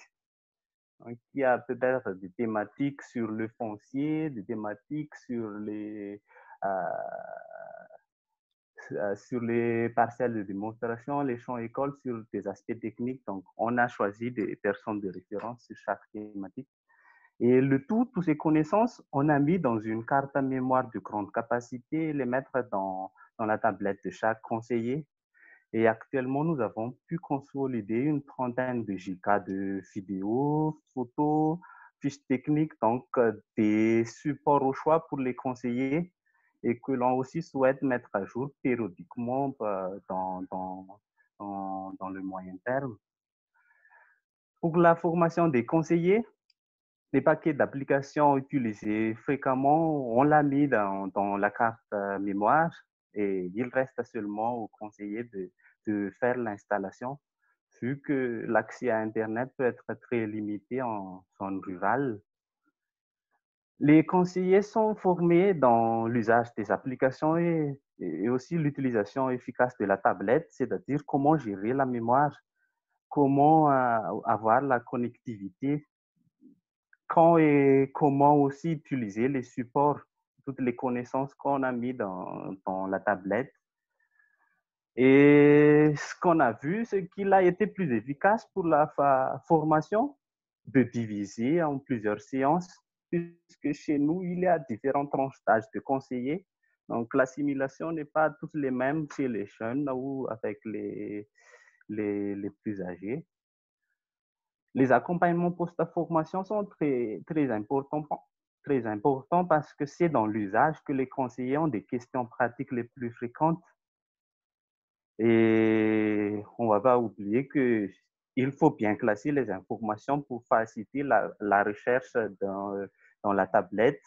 Donc, il y a peut-être des thématiques sur le foncier, des thématiques sur les parcelles de démonstration, les champs écoles, sur des aspects techniques. Donc, on a choisi des personnes de référence sur chaque thématique. Et le tout, toutes ces connaissances, on a mis dans une carte à mémoire de grande capacité, les mettre dans la tablette de chaque conseiller. Et actuellement, nous avons pu consolider une trentaine de gigas de vidéos, photos, fiches techniques, donc des supports au choix pour les conseillers et que l'on aussi souhaite mettre à jour périodiquement dans le moyen terme. Pour la formation des conseillers, les paquets d'applications utilisés fréquemment, on l'a mis dans la carte mémoire et il reste seulement aux conseillers de faire l'installation, vu que l'accès à Internet peut être très limité en zone rurale. Les conseillers sont formés dans l'usage des applications et aussi l'utilisation efficace de la tablette, c'est-à-dire comment gérer la mémoire, comment avoir la connectivité, quand et comment aussi utiliser les supports, toutes les connaissances qu'on a mis dans la tablette. Et ce qu'on a vu, c'est qu'il a été plus efficace pour la formation de diviser en plusieurs séances, puisque chez nous, il y a différentes tranches d'âge de conseillers. Donc, l'assimilation n'est pas toutes les mêmes chez les jeunes ou avec les plus âgés. Les accompagnements post-formation sont très importants parce que c'est dans l'usage que les conseillers ont des questions pratiques les plus fréquentes. Et on ne va pas oublier qu'il faut bien classer les informations pour faciliter la recherche dans la tablette.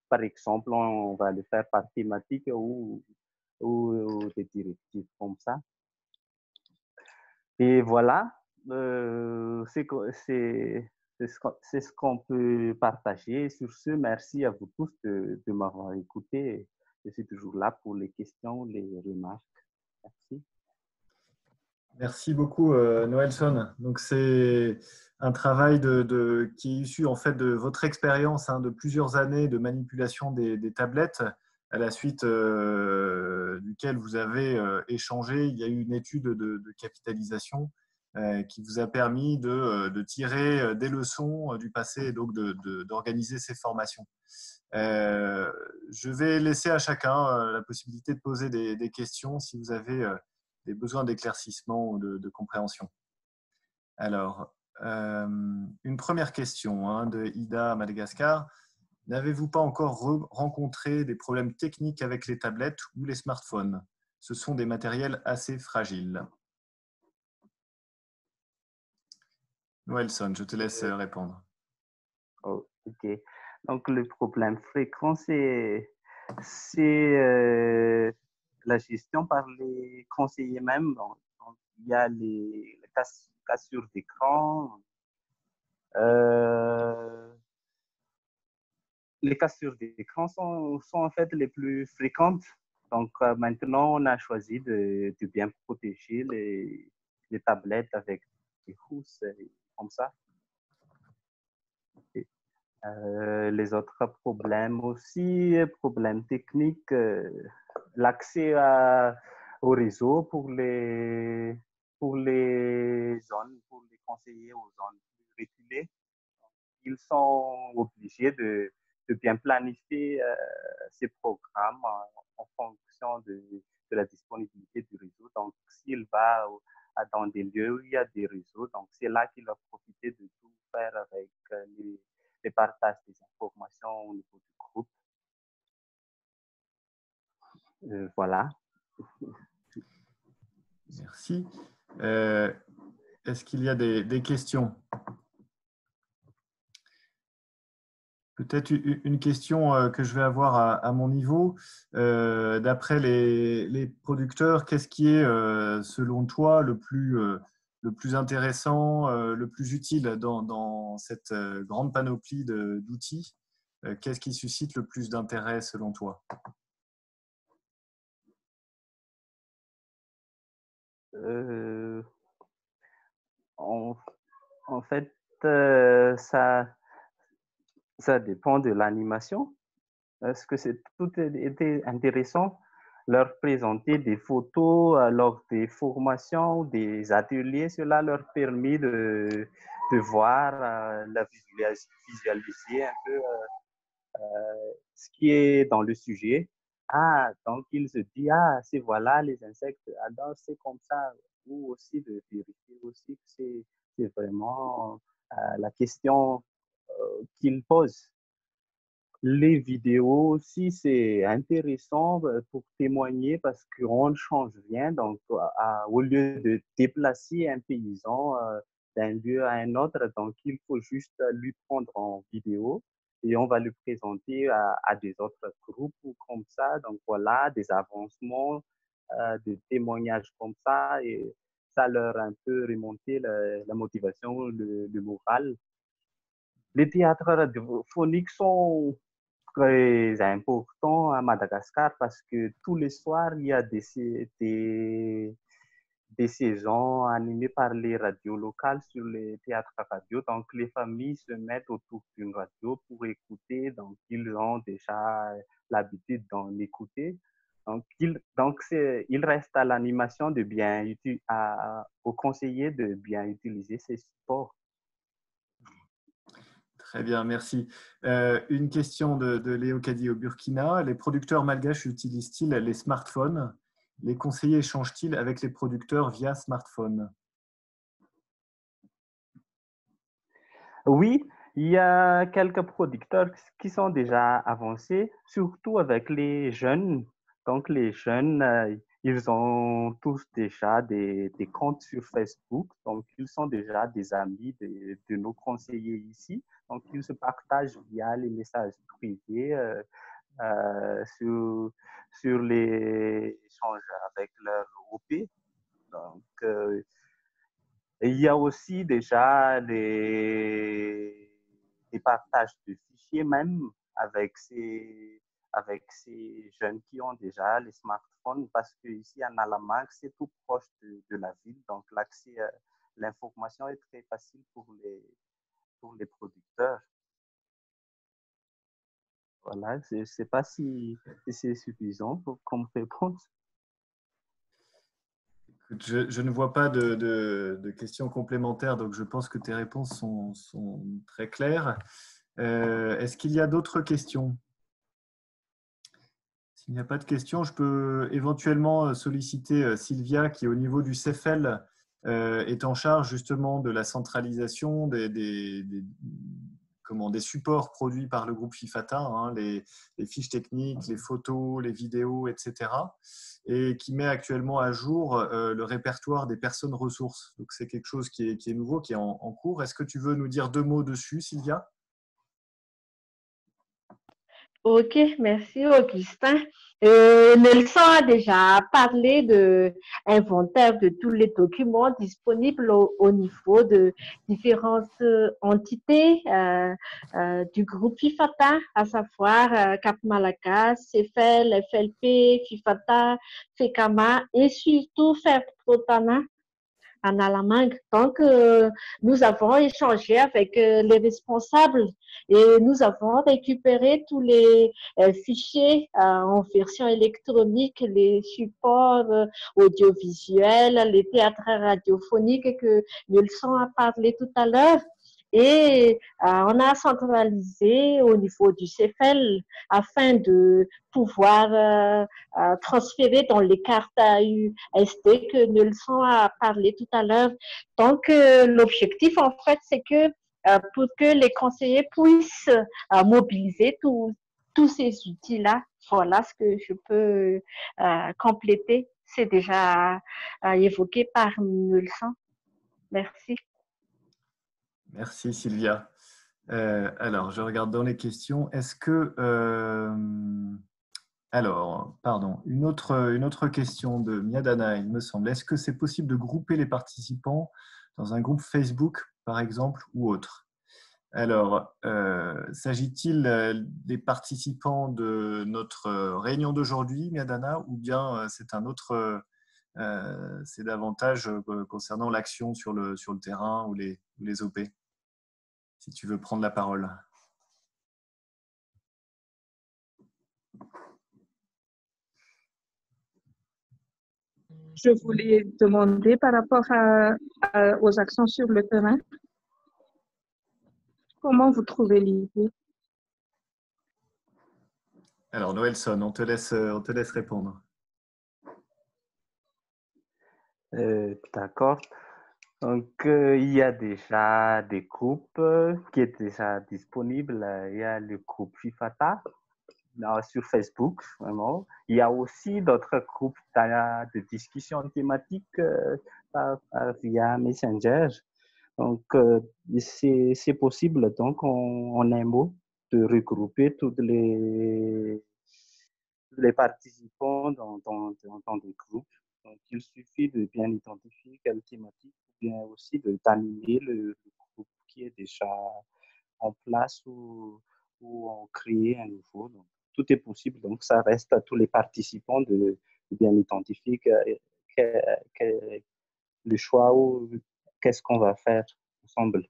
Par exemple, on va le faire par thématique ou des directives comme ça. Et voilà, c'est ce qu'on peut partager. Sur ce, merci à vous tous de m'avoir écouté. Je suis toujours là pour les questions, les remarques. Merci. Merci beaucoup, Noëlson. Donc, c'est un travail qui est issu en fait de votre expérience de plusieurs années de manipulation des tablettes, à la suite duquel vous avez échangé. Il y a eu une étude de capitalisation qui vous a permis de tirer des leçons du passé et donc d'organiser ces formations. Je vais laisser à chacun la possibilité de poser des questions si vous avez des besoins d'éclaircissement ou de compréhension. Alors, une première question de Ida à Madagascar. N'avez-vous pas encore rencontré des problèmes techniques avec les tablettes ou les smartphones? Ce sont des matériels assez fragiles. Noëlson, je te laisse répondre. Oh, ok. Donc, le problème fréquent, c'est la gestion par les conseillers même. Donc, il y a les cassures d'écran. Les cassures d'écran sont en fait les plus fréquentes. Donc, maintenant, on a choisi de bien protéger les tablettes avec des housses comme ça. Les autres problèmes aussi, problèmes techniques, l'accès au réseau pour les zones, pour les conseillers aux zones plus reculées. Ils sont obligés de bien planifier ces programmes en fonction de la disponibilité du réseau. Donc, s'il va dans des lieux où il y a des réseaux, donc c'est là qu'il va profiter de tout faire avec les partages des informations au niveau du groupe. Voilà. Merci. Est-ce qu'il y a des questions? Peut-être une question que je vais avoir à mon niveau. D'après les producteurs, qu'est-ce qui est, selon toi, le plus intéressant, le plus utile dans cette grande panoplie d'outils? Qu'est-ce qui suscite le plus d'intérêt selon toi? En, en fait, ça dépend de l'animation. Est-ce que tout était intéressant? Leur présenter des photos lors des formations, des ateliers, cela leur permet de voir, visualiser un peu ce qui est dans le sujet. Ah, donc il se dit, ah, c'est voilà les insectes, ah, donc c'est comme ça. Ou aussi de vérifier aussi que c'est vraiment la question qu'il pose. Les vidéos aussi, c'est intéressant pour témoigner parce qu'on ne change rien. Donc, au lieu de déplacer un paysan d'un lieu à un autre, donc il faut juste lui prendre en vidéo et on va le présenter à des autres groupes ou comme ça. Donc, voilà, des avancements, des témoignages comme ça et ça leur a un peu remonté la motivation, le moral. Les théâtres radiophoniques sont très important à Madagascar parce que tous les soirs, il y a des saisons animées par les radios locales sur les théâtres radio. Donc, les familles se mettent autour d'une radio pour écouter. Donc, ils ont déjà l'habitude d'en écouter. Donc il reste à l'animation de bien au conseiller de bien utiliser ces supports. Très bien, merci. Une question de Léo Kadi au Burkina. Les producteurs malgaches utilisent-ils les smartphones? Les conseillers échangent-ils avec les producteurs via smartphone? Oui, il y a quelques producteurs qui sont déjà avancés, surtout avec les jeunes. Donc, les jeunes, ils ont tous déjà des comptes sur Facebook. Donc, ils sont déjà des amis de nos conseillers ici. Donc, ils se partagent via les messages privés sur les échanges avec leur OP. Donc, il y a aussi déjà des partages de fichiers même avec ces jeunes qui ont déjà les smartphones parce qu'ici en Alamanque, c'est tout proche de la ville. Donc, l'accès à l'information est très facile pour les producteurs. Voilà, je ne sais pas si c'est suffisant comme réponse. Je ne vois pas de questions complémentaires, donc je pense que tes réponses sont très claires. Est-ce qu'il y a d'autres questions? S'il n'y a pas de questions, je peux éventuellement solliciter Sylvia qui, au niveau du CEFEL, est en charge justement de la centralisation des supports produits par le groupe FIFATA, hein, les fiches techniques, les photos, les vidéos, etc. Et qui met actuellement à jour le répertoire des personnes ressources. Donc, c'est quelque chose qui est nouveau, qui est en cours. Est-ce que tu veux nous dire 2 mots dessus, Sylvia? Ok, merci Augustin. Nelson a déjà parlé de inventaire de tous les documents disponibles au niveau de différentes entités du groupe FIFATA, à savoir Cap Malakas, CEFEL, FLP, FIFATA, FECAMA et surtout FERPROTANA en Alamangue. Donc, nous avons échangé avec les responsables et nous avons récupéré tous les fichiers en version électronique, les supports audiovisuels, les théâtres radiophoniques que Nelson a parlé tout à l'heure. Et on a centralisé au niveau du CEFEL afin de pouvoir transférer dans les cartes AUST que Nelson a parlé tout à l'heure. Donc, l'objectif, en fait, c'est que pour que les conseillers puissent mobiliser tous ces outils-là, voilà ce que je peux compléter. C'est déjà évoqué par Nelson. Merci. Merci Sylvia. Alors, je regarde dans les questions. Est-ce que… alors, pardon, une autre question de Miadana, il me semble. Est-ce que c'est possible de grouper les participants dans un groupe Facebook, par exemple, ou autre? Alors, s'agit-il des participants de notre réunion d'aujourd'hui, Miadana, ou bien c'est un autre… c'est davantage concernant l'action sur le terrain ou les OP? Si tu veux prendre la parole. Je voulais demander par rapport aux actions sur le terrain, comment vous trouvez l'idée? Alors, Noëlson, on te laisse répondre. D'accord. Donc, il y a déjà des groupes qui sont déjà disponibles. Il y a le groupe FIFATA sur Facebook, vraiment. Il y a aussi d'autres groupes de discussion thématique via Messenger. Donc, c'est possible, donc, en un mot, de regrouper tous les participants dans des groupes. Donc, il suffit de bien identifier quelle thématique ou bien aussi d'animer le groupe qui est déjà en place ou en créer un nouveau. Donc, tout est possible. Donc, ça reste à tous les participants de bien identifier le choix ou qu'est-ce qu'on va faire ensemble.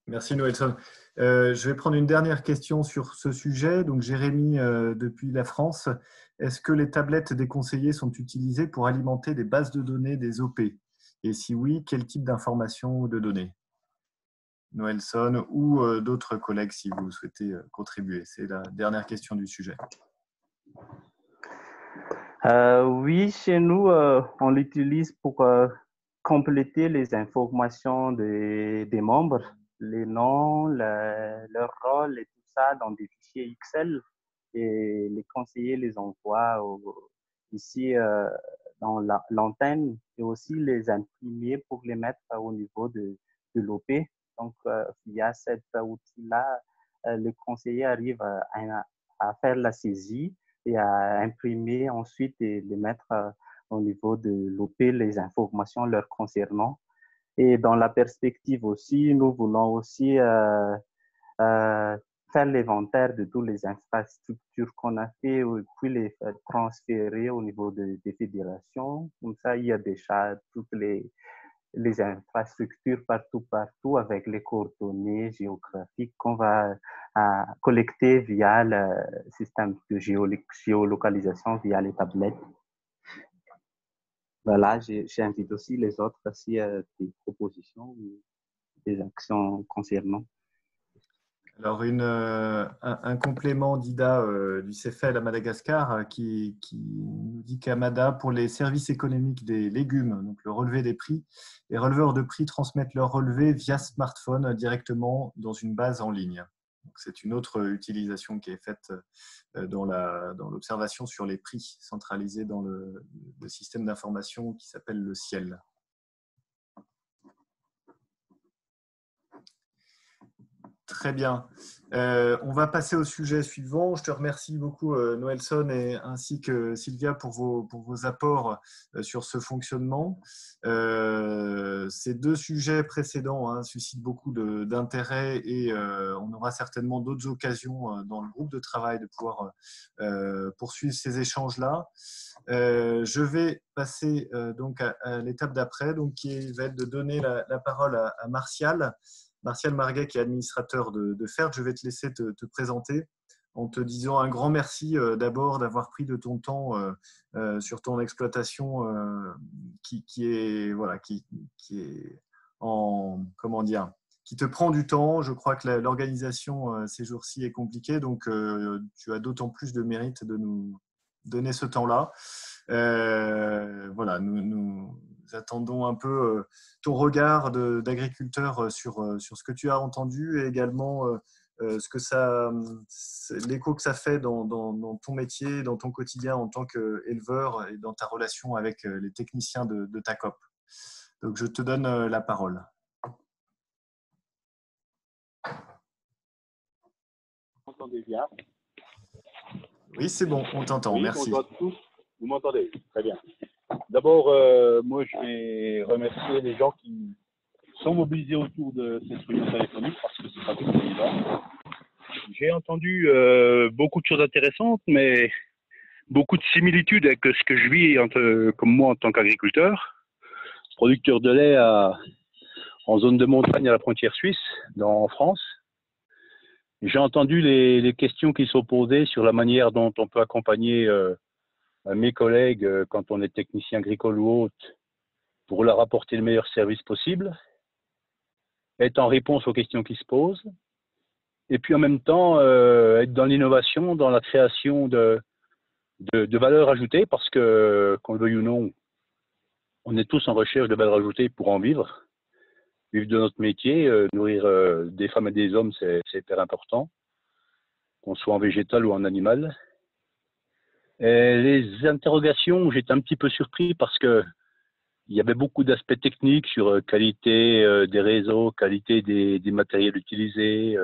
Merci Noëlson. Je vais prendre une dernière question sur ce sujet. Donc Jérémy, depuis la France, est-ce que les tablettes des conseillers sont utilisées pour alimenter des bases de données des OP? Et si oui, quel type d'informations ou de données? Noëlson ou d'autres collègues si vous souhaitez contribuer. C'est la dernière question du sujet. Oui, chez nous, on l'utilise pour compléter les informations des membres, les noms, leur rôle et tout ça dans des fichiers Excel. Et les conseillers les envoient ici dans l'antenne et aussi les imprimer pour les mettre au niveau de l'OP. Donc, via cet outil-là, le conseiller arrive à faire la saisie et à imprimer ensuite et les mettre au niveau de l'OP les informations leur concernant. Et dans la perspective aussi, nous voulons aussi faire l'inventaire de toutes les infrastructures qu'on a fait et puis les transférer au niveau des fédérations. Comme ça, il y a déjà toutes les infrastructures partout avec les coordonnées géographiques qu'on va collecter via le système de géolocalisation via les tablettes. Voilà, j'invite aussi les autres s'il y a des propositions ou des actions concernant. Alors, un complément d'IDA du CEFEL à Madagascar qui nous dit qu'à Mada, pour les services économiques des légumes, donc le relevé des prix, les releveurs de prix transmettent leur relevé via smartphone directement dans une base en ligne. C'est une autre utilisation qui est faite dans l'observation sur les prix centralisés dans le système d'information qui s'appelle le CIEL. Très bien. On va passer au sujet suivant. Je te remercie beaucoup, Noëlson, ainsi que Sylvia, pour vos apports sur ce fonctionnement. Ces deux sujets précédents suscitent beaucoup d'intérêt et on aura certainement d'autres occasions dans le groupe de travail de pouvoir poursuivre ces échanges-là. Je vais passer donc à l'étape d'après, qui va être de donner la parole à Martial. Martial Marguet, qui est administrateur de FERT, je vais te laisser te présenter en te disant un grand merci d'abord d'avoir pris de ton temps sur ton exploitation qui est en, comment dire, qui te prend du temps. Je crois que l'organisation ces jours-ci est compliquée, donc tu as d'autant plus de mérite de nous donner ce temps-là. Voilà, nous attendons un peu ton regard d'agriculteur sur ce que tu as entendu et également l'écho que ça fait dans ton métier, dans ton quotidien en tant qu'éleveur et dans ta relation avec les techniciens de ta COP. Donc, je te donne la parole. m'entendez bien? Oui, c'est bon, on t'entend, Oui, merci. bonjour à tous. Vous m'entendez? Très bien. D'abord, moi, je vais remercier les gens qui sont mobilisés autour de cette réunion téléphonique parce que c'est pas tout évident. J'ai entendu beaucoup de choses intéressantes, mais beaucoup de similitudes avec ce que je vis comme moi en tant qu'agriculteur, producteur de lait en zone de montagne à la frontière suisse, en France. J'ai entendu les questions qui sont posées sur la manière dont on peut accompagner mes collègues quand on est technicien agricole ou autre pour leur apporter le meilleur service possible, être en réponse aux questions qui se posent, et puis en même temps être dans l'innovation, dans la création de valeur ajoutée, parce que, qu'on le veuille ou non, on est tous en recherche de valeur ajoutée pour en vivre de notre métier, nourrir des femmes et des hommes, c'est hyper important, qu'on soit en végétal ou en animal. Et les interrogations, j'étais un petit peu surpris parce que il y avait beaucoup d'aspects techniques sur qualité des réseaux, qualité des matériels utilisés.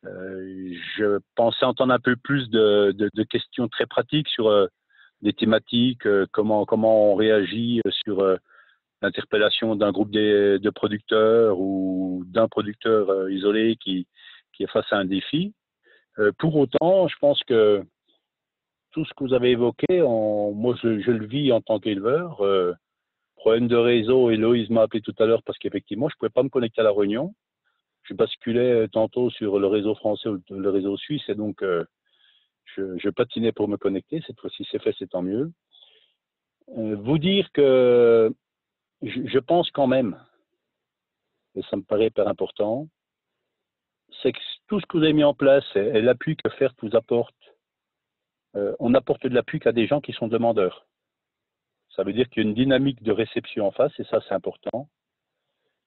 Je pensais entendre un peu plus de questions très pratiques sur des thématiques, comment on réagit sur l'interpellation d'un groupe de producteurs ou d'un producteur isolé qui est face à un défi. Pour autant, je pense que tout ce que vous avez évoqué, moi je le vis en tant qu'éleveur. Problème de réseau, Héloïse m'a appelé tout à l'heure parce qu'effectivement, je ne pouvais pas me connecter à la réunion. Je basculais tantôt sur le réseau français ou le réseau suisse et donc je patinais pour me connecter. Cette fois-ci, c'est fait, c'est tant mieux. Vous dire que je pense quand même, et ça me paraît hyper important, c'est que tout ce que vous avez mis en place et l'appui que FERT vous apporte, on apporte de l'appui qu'à des gens qui sont demandeurs. Ça veut dire qu'il y a une dynamique de réception en face, et ça, c'est important.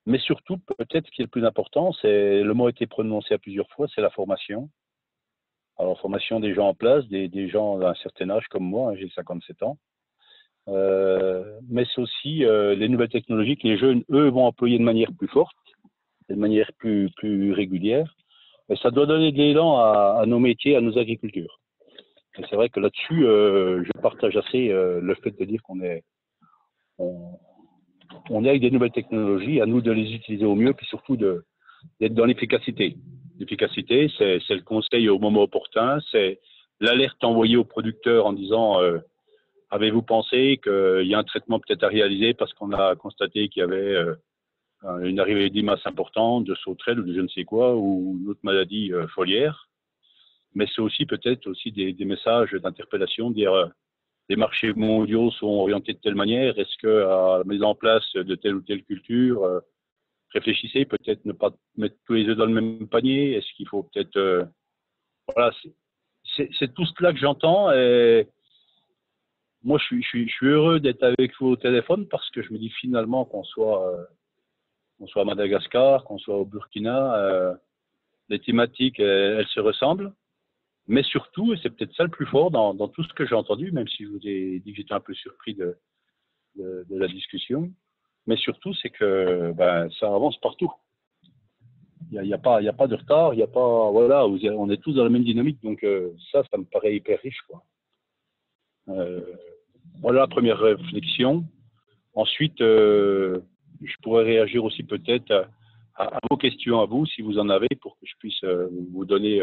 Mais surtout, peut-être ce qui est le plus important, c'est, le mot a été prononcé à plusieurs fois, c'est la formation. Alors, formation des gens en place, des gens d'un certain âge comme moi, hein, j'ai 57 ans. Mais c'est aussi les nouvelles technologies que les jeunes, eux, vont employer de manière plus forte, de manière plus régulière. Et ça doit donner de l'élan à nos métiers, à nos agricultures. Et c'est vrai que là-dessus, je partage assez le fait de dire qu'on est avec des nouvelles technologies, à nous de les utiliser au mieux, puis surtout d'être dans l'efficacité. L'efficacité, c'est le conseil au moment opportun, c'est l'alerte envoyée au producteur en disant avez-vous pensé qu'il y a un traitement peut-être à réaliser parce qu'on a constaté qu'il y avait une arrivée d'IMAS importante, de sauterelles ou de je ne sais quoi, ou une autre maladie foliaire. Mais c'est aussi peut-être aussi des messages d'interpellation, dire les marchés mondiaux sont orientés de telle manière, est-ce qu'à la mise en place de telle ou telle culture, réfléchissez, peut-être ne pas mettre tous les œufs dans le même panier, est-ce qu'il faut peut-être... voilà, c'est tout cela que j'entends et moi je suis heureux d'être avec vous au téléphone parce que je me dis finalement qu'on soit à Madagascar, qu'on soit au Burkina, les thématiques elles se ressemblent. Mais surtout, et c'est peut-être ça le plus fort dans tout ce que j'ai entendu, même si je vous ai dit que j'étais un peu surpris de la discussion, mais surtout, c'est que ça avance partout. Il n'y a pas de retard, il n'y a pas, voilà, on est tous dans la même dynamique, donc ça me paraît hyper riche, quoi. Voilà la première réflexion. Ensuite, je pourrais réagir aussi peut-être à vos questions à vous, si vous en avez, pour que je puisse vous donner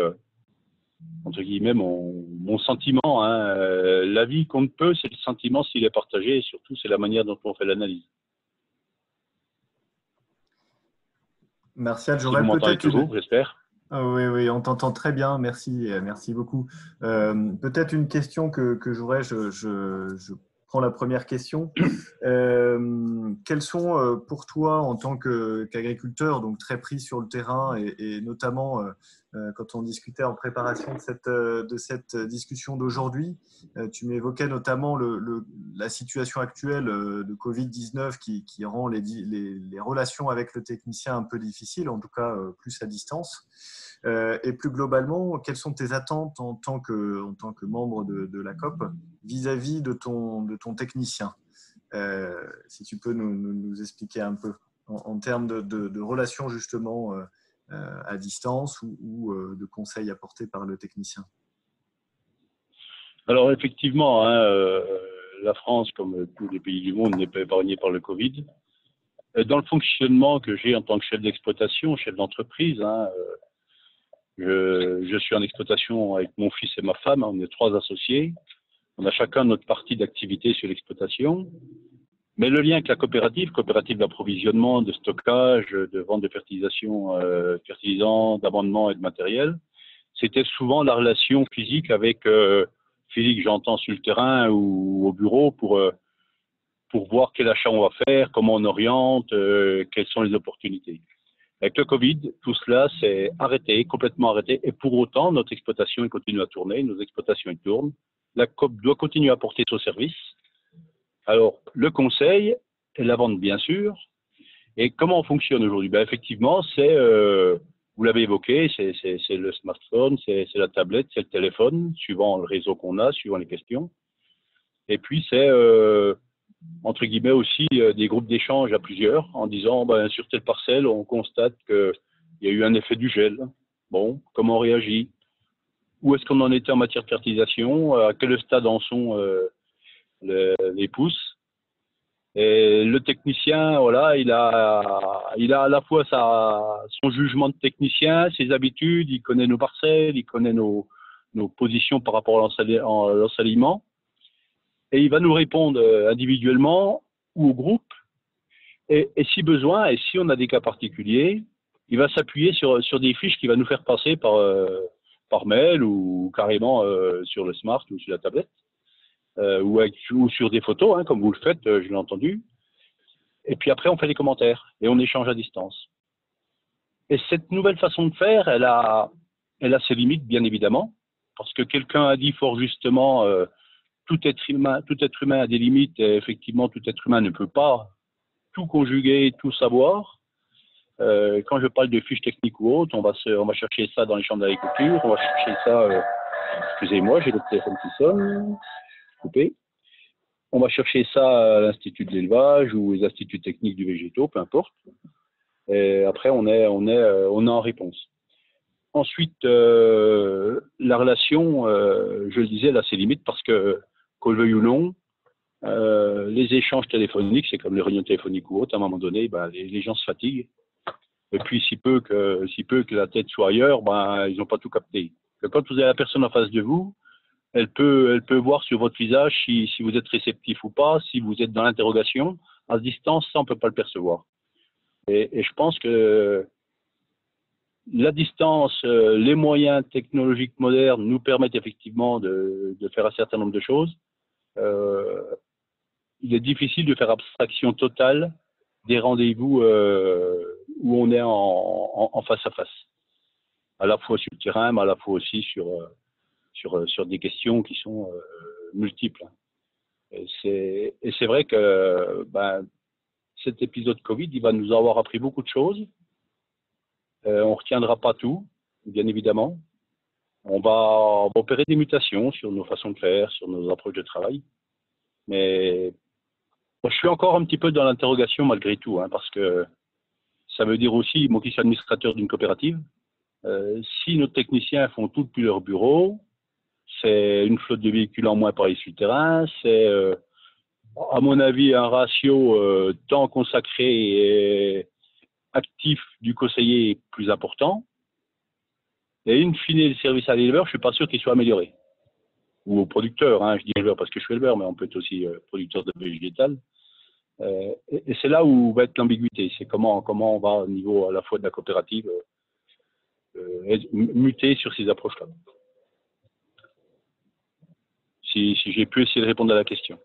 entre guillemets mon sentiment. Hein. L'avis compte peu, c'est le sentiment s'il est partagé, et surtout c'est la manière dont on fait l'analyse. Martial, j'aurais peut-être toujours, j'espère. Oui, on t'entend très bien, merci beaucoup. Peut-être une question que j'aurais, je prends la première question. Quels sont pour toi, en tant qu'agriculteur, donc très pris sur le terrain et notamment quand on discutait en préparation de cette discussion d'aujourd'hui, tu m'évoquais notamment la situation actuelle de Covid-19 qui rend les relations avec le technicien un peu difficiles, en tout cas plus à distance. Et plus globalement, quelles sont tes attentes en tant que membre de la COP vis-à-vis de ton technicien? Si tu peux nous expliquer un peu en termes de relations justement à distance ou de conseils apportés par le technicien? Alors effectivement, la France, comme tous les pays du monde, n'est pas épargnée par le Covid. Dans le fonctionnement que j'ai en tant que chef d'exploitation, chef d'entreprise, je suis en exploitation avec mon fils et ma femme, on est 3 associés. On a chacun notre partie d'activité sur l'exploitation. Mais le lien avec la coopérative d'approvisionnement, de stockage, de vente de fertilisants, d'amendement et de matériel, c'était souvent la relation physique avec, physique j'entends sur le terrain ou au bureau pour voir quel achat on va faire, comment on oriente, quelles sont les opportunités. Avec le Covid, tout cela s'est arrêté, complètement arrêté, et pour autant, notre exploitation continue à tourner, nos exploitations tournent. La COP doit continuer à apporter son service. Alors, le conseil et la vente, bien sûr. Et comment on fonctionne aujourd'hui? Effectivement, c'est, vous l'avez évoqué, c'est le smartphone, c'est la tablette, c'est le téléphone, suivant le réseau qu'on a, suivant les questions. Et puis, c'est, entre guillemets, aussi des groupes d'échange à plusieurs, en disant, sur telle parcelle, on constate qu'il y a eu un effet du gel. Bon, comment on réagit? Où est-ce qu'on en était en matière de fertilisation? À quel stade en sont les pousses? Et le technicien, voilà, il a à la fois son jugement de technicien, ses habitudes, il connaît nos parcelles, il connaît nos positions par rapport à l'ensalement. Et il va nous répondre individuellement ou au groupe. Et si besoin, et si on a des cas particuliers, il va s'appuyer sur des fiches qu'il va nous faire passer par mail ou carrément sur le smart ou sur la tablette. Ou sur des photos, comme vous le faites, je l'ai entendu. Et puis après, on fait des commentaires et on échange à distance. Et cette nouvelle façon de faire, elle a ses limites, bien évidemment, parce que quelqu'un a dit fort justement, tout être humain a des limites, et effectivement, tout être humain ne peut pas tout conjuguer, tout savoir. Quand je parle de fiches techniques ou autres, on va chercher ça dans les chambres d'agriculture, on va chercher ça, excusez-moi, j'ai le téléphone qui sonne. Coupé. On va chercher ça à l'Institut de l'élevage ou les instituts techniques du végétaux, peu importe. Et après, on est en réponse. Ensuite, la relation, je le disais, elle a ses limites parce que, qu'on le veuille ou non, les échanges téléphoniques, c'est comme les réunions téléphoniques ou autres, à un moment donné, les gens se fatiguent. Et puis, si peu que la tête soit ailleurs, ils n'ont pas tout capté. Que quand vous avez la personne en face de vous, elle peut voir sur votre visage si vous êtes réceptif ou pas, si vous êtes dans l'interrogation. À distance, ça, on ne peut pas le percevoir. Et je pense que la distance, les moyens technologiques modernes nous permettent effectivement de faire un certain nombre de choses. Il est difficile de faire abstraction totale des rendez-vous où on est en face à face. À la fois sur le terrain, mais à la fois aussi sur des questions qui sont multiples. Et c'est vrai que cet épisode Covid, il va nous avoir appris beaucoup de choses. On ne retiendra pas tout, bien évidemment. On va opérer des mutations sur nos façons de faire, sur nos approches de travail. Mais moi, je suis encore un petit peu dans l'interrogation malgré tout, parce que ça veut dire aussi, moi qui suis administrateur d'une coopérative, si nos techniciens font tout depuis leur bureau, c'est une flotte de véhicules en moins par les sur le terrain, c'est, à mon avis, un ratio temps consacré et actif du conseiller plus important. Et in fine, le service à l'éleveur, je ne suis pas sûr qu'il soit amélioré. Ou au producteur, je dis éleveur parce que je suis éleveur, mais on peut être aussi producteur de végétal. Et c'est là où va être l'ambiguïté, c'est comment on va au niveau à la fois de la coopérative muter sur ces approches-là. Si j'ai pu essayer de répondre à la question.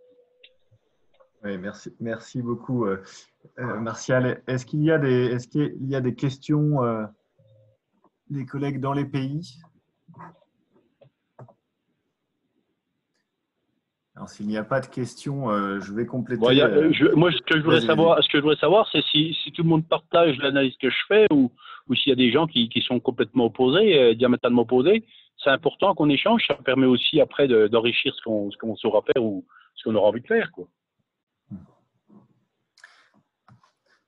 Oui, merci beaucoup, Martial. Est-ce qu'il y a des questions des collègues dans les pays? Alors, s'il n'y a pas de questions, je vais compléter. Moi, ce que je voudrais savoir, c'est si tout le monde partage l'analyse que je fais ou s'il y a des gens qui sont complètement opposés, diamétralement opposés. C'est important qu'on échange. Ça permet aussi après d'enrichir ce qu'on saura faire ou ce qu'on aura envie de faire, quoi.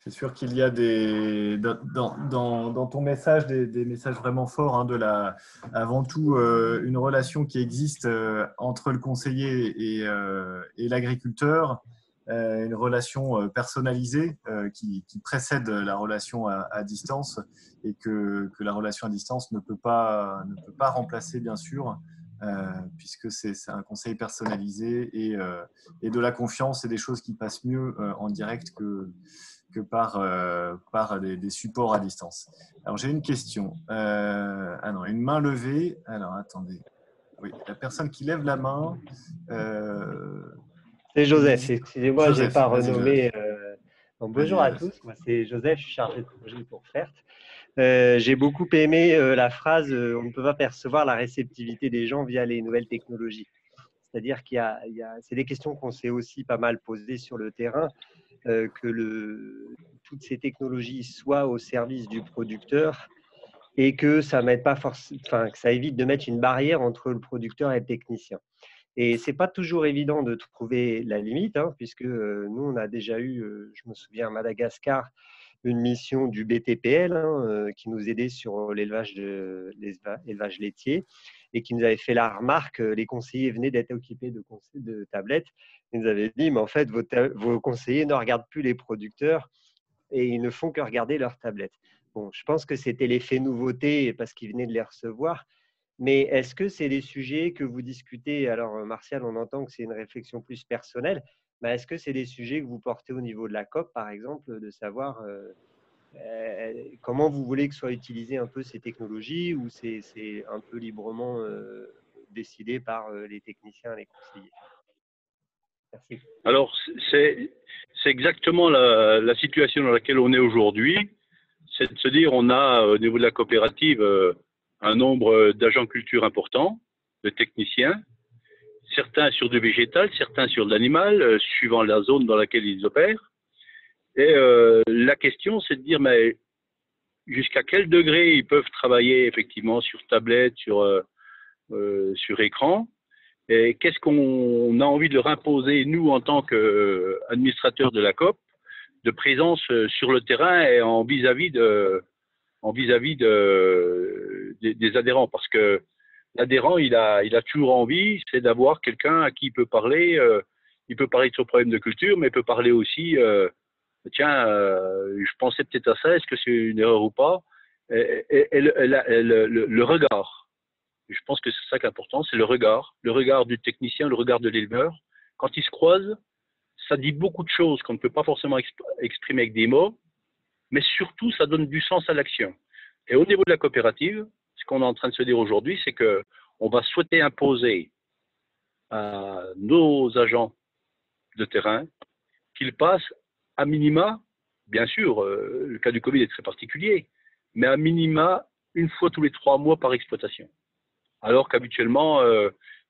C'est sûr qu'il y a dans ton message des messages vraiment forts, hein, avant tout une relation qui existe entre le conseiller et l'agriculteur, une relation personnalisée qui précède la relation à distance, et que la relation à distance ne peut pas remplacer, bien sûr, puisque c'est un conseil personnalisé et de la confiance et des choses qui passent mieux en direct que par des supports à distance. Alors, j'ai une question. Non, une main levée. Alors, attendez. Oui, la personne qui lève la main. C'est Joseph. Excusez-moi, je n'ai pas renommé. Donc, bonjour à tous. Moi, c'est Joseph. Je suis chargé de projet pour FERT. J'ai beaucoup aimé la phrase on ne peut pas percevoir la réceptivité des gens via les nouvelles technologies. C'est-à-dire c'est des questions qu'on s'est aussi pas mal posées sur le terrain. Toutes ces technologies soient au service du producteur et que ça que ça évite de mettre une barrière entre le producteur et le technicien. Et c'est pas toujours évident de trouver la limite, hein, puisque nous on a déjà eu, je me souviens à Madagascar, une mission du BTPL qui nous aidait sur l'élevage laitier et qui nous avait fait la remarque, les conseillers venaient d'être équipés de tablettes. Ils nous avaient dit, mais en fait, vos conseillers ne regardent plus les producteurs et ils ne font que regarder leurs tablettes. Bon, je pense que c'était l'effet nouveauté parce qu'ils venaient de les recevoir. Mais est-ce que c'est des sujets que vous discutez? Alors, Martial, on entend que c'est une réflexion plus personnelle. Mais est-ce que c'est des sujets que vous portez au niveau de la COP, par exemple, de savoir comment vous voulez que soient utilisées un peu ces technologies, ou c'est un peu librement décidé par les techniciens et les conseillers? Merci. Alors, c'est exactement la situation dans laquelle on est aujourd'hui. C'est de se dire, on a au niveau de la coopérative un nombre d'agents culture important, de techniciens, certains sur du végétal, certains sur de l'animal, suivant la zone dans laquelle ils opèrent. Et la question, c'est de dire, mais jusqu'à quel degré ils peuvent travailler effectivement sur tablette, sur écran, et qu'est-ce qu'on a envie de leur imposer, nous, en tant qu'administrateurs de la COP, de présence sur le terrain et en vis-à-vis des adhérents, parce que l'adhérent, il a toujours envie, c'est d'avoir quelqu'un à qui il peut parler. Il peut parler de son problème de culture, mais il peut parler aussi, tiens, je pensais peut-être à ça, est-ce que c'est une erreur ou pas? Et le regard. Je pense que c'est ça qui est important, c'est le regard du technicien, le regard de l'éleveur. Quand ils se croisent, ça dit beaucoup de choses qu'on ne peut pas forcément exprimer avec des mots, mais surtout, ça donne du sens à l'action. Et au niveau de la coopérative, ce qu'on est en train de se dire aujourd'hui, c'est qu'on va souhaiter imposer à nos agents de terrain qu'ils passent à minima, bien sûr, le cas du Covid est très particulier, mais à minima, une fois tous les 3 mois par exploitation. Alors qu'habituellement,